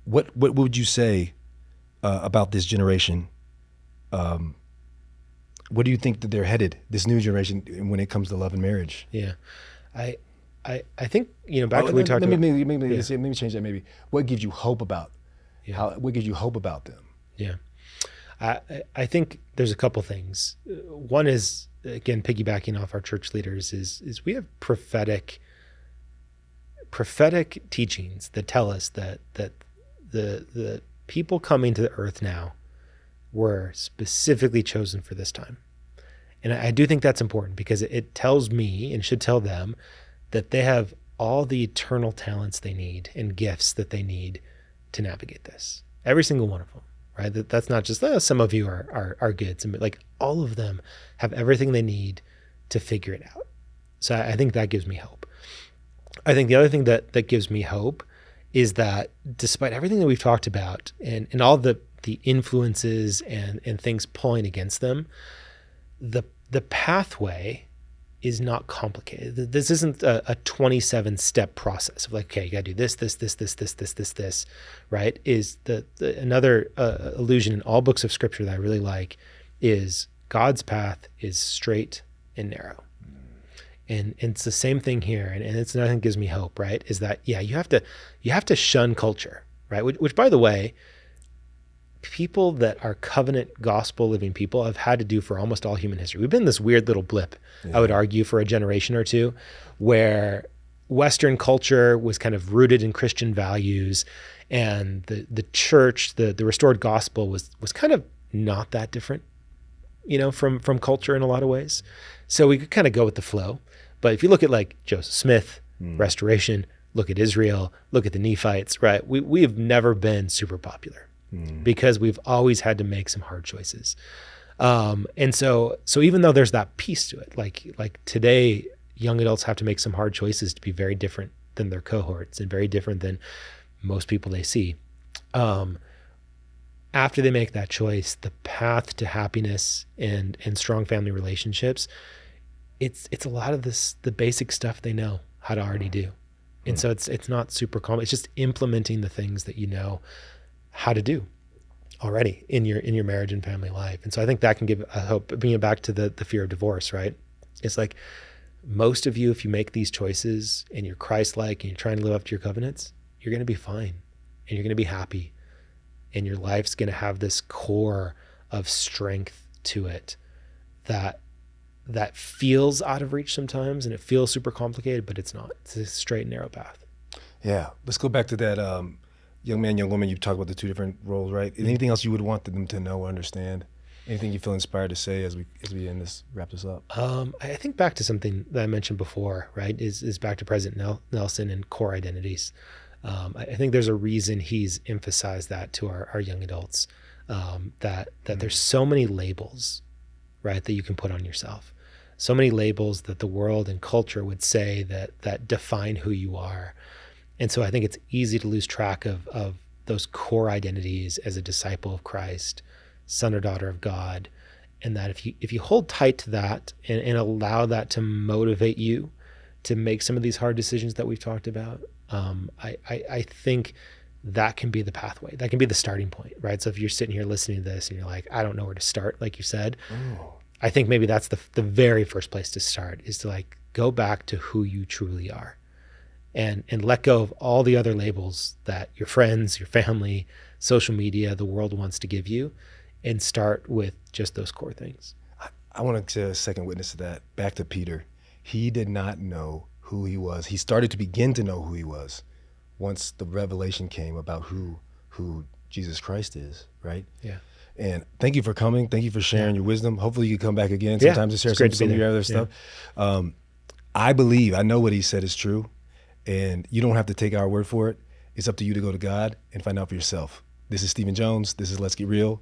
What would you say about this generation? What do you think that they're headed, this new generation, when it comes to love and marriage? Yeah. I think, back to what we talked about. Maybe change that maybe. What gives you hope about, what gives you hope about them? Yeah. I think there's a couple things. One is, again, piggybacking off our church leaders, is we have prophetic teachings that tell us that the people coming to the earth now were specifically chosen for this time. And I do think that's important because it tells me, and should tell them, that they have all the eternal talents they need and gifts that they need to navigate this. Every single one of them. Right? That's not just some of you are good. Some, like all of them have everything they need to figure it out. So I think that gives me hope. I think the other thing that gives me hope is that despite everything that we've talked about and all the influences and things pulling against them, the pathway is not complicated. This isn't a 27-step process of like, okay, you got to do this, right? Is another allusion in all books of scripture that I really like is God's path is straight and narrow. And it's the same thing here. And it's another thing that gives me hope, right? Is that, you have to shun culture, right? Which by the way, people that are covenant gospel living people have had to do for almost all human history. We've been this weird little blip, I would argue, for a generation or two, where Western culture was kind of rooted in Christian values, and the church, the restored gospel was kind of not that different, from culture in a lot of ways. So we could kind of go with the flow. But if you look at like Joseph Smith, Restoration, look at Israel, look at the Nephites, right? We have never been super popular. Because we've always had to make some hard choices. And so even though there's that piece to it, like today, young adults have to make some hard choices to be very different than their cohorts and very different than most people they see. After they make that choice, the path to happiness and strong family relationships, it's a lot of the basic stuff they know how to already do. And so it's not super common. It's just implementing the things that you know how to do already in your marriage and family life. And so I think that can give a hope. Bringing it back to the fear of divorce, right? It's like most of you, if you make these choices and you're Christ-like and you're trying to live up to your covenants, you're going to be fine and you're going to be happy, and your life's going to have this core of strength to it that feels out of reach sometimes, and it feels super complicated, but it's not. It's a straight and narrow path. Yeah. Let's go back to that young man, young woman. You talked about the two different roles, right? Anything else you would want them to know or understand? Anything you feel inspired to say as we wrap this up? I think back to something that I mentioned before, right? Is back to President Nelson and core identities. I think there's a reason he's emphasized that to our young adults, that there's so many labels, right, that you can put on yourself. So many labels that the world and culture would say that define who you are. And so I think it's easy to lose track of those core identities as a disciple of Christ, son or daughter of God. And that if you hold tight to that and allow that to motivate you to make some of these hard decisions that we've talked about, I think that can be the pathway. That can be the starting point, right? So if you're sitting here listening to this and you're like, I don't know where to start, like you said, I think maybe that's the very first place to start, is to like go back to who you truly are. And let go of all the other labels that your friends, your family, social media, the world wants to give you, and start with just those core things. I want to second witness to that. Back to Peter. He did not know who he was. He started to begin to know who he was once the revelation came about who Jesus Christ is, right? Yeah. And thank you for coming. Thank you for sharing your wisdom. Hopefully you come back again sometimes to share some of your other stuff. I know what he said is true. And you don't have to take our word for it. It's up to you to go to God and find out for yourself. This is Stephen Jones. This is Let's Get Real.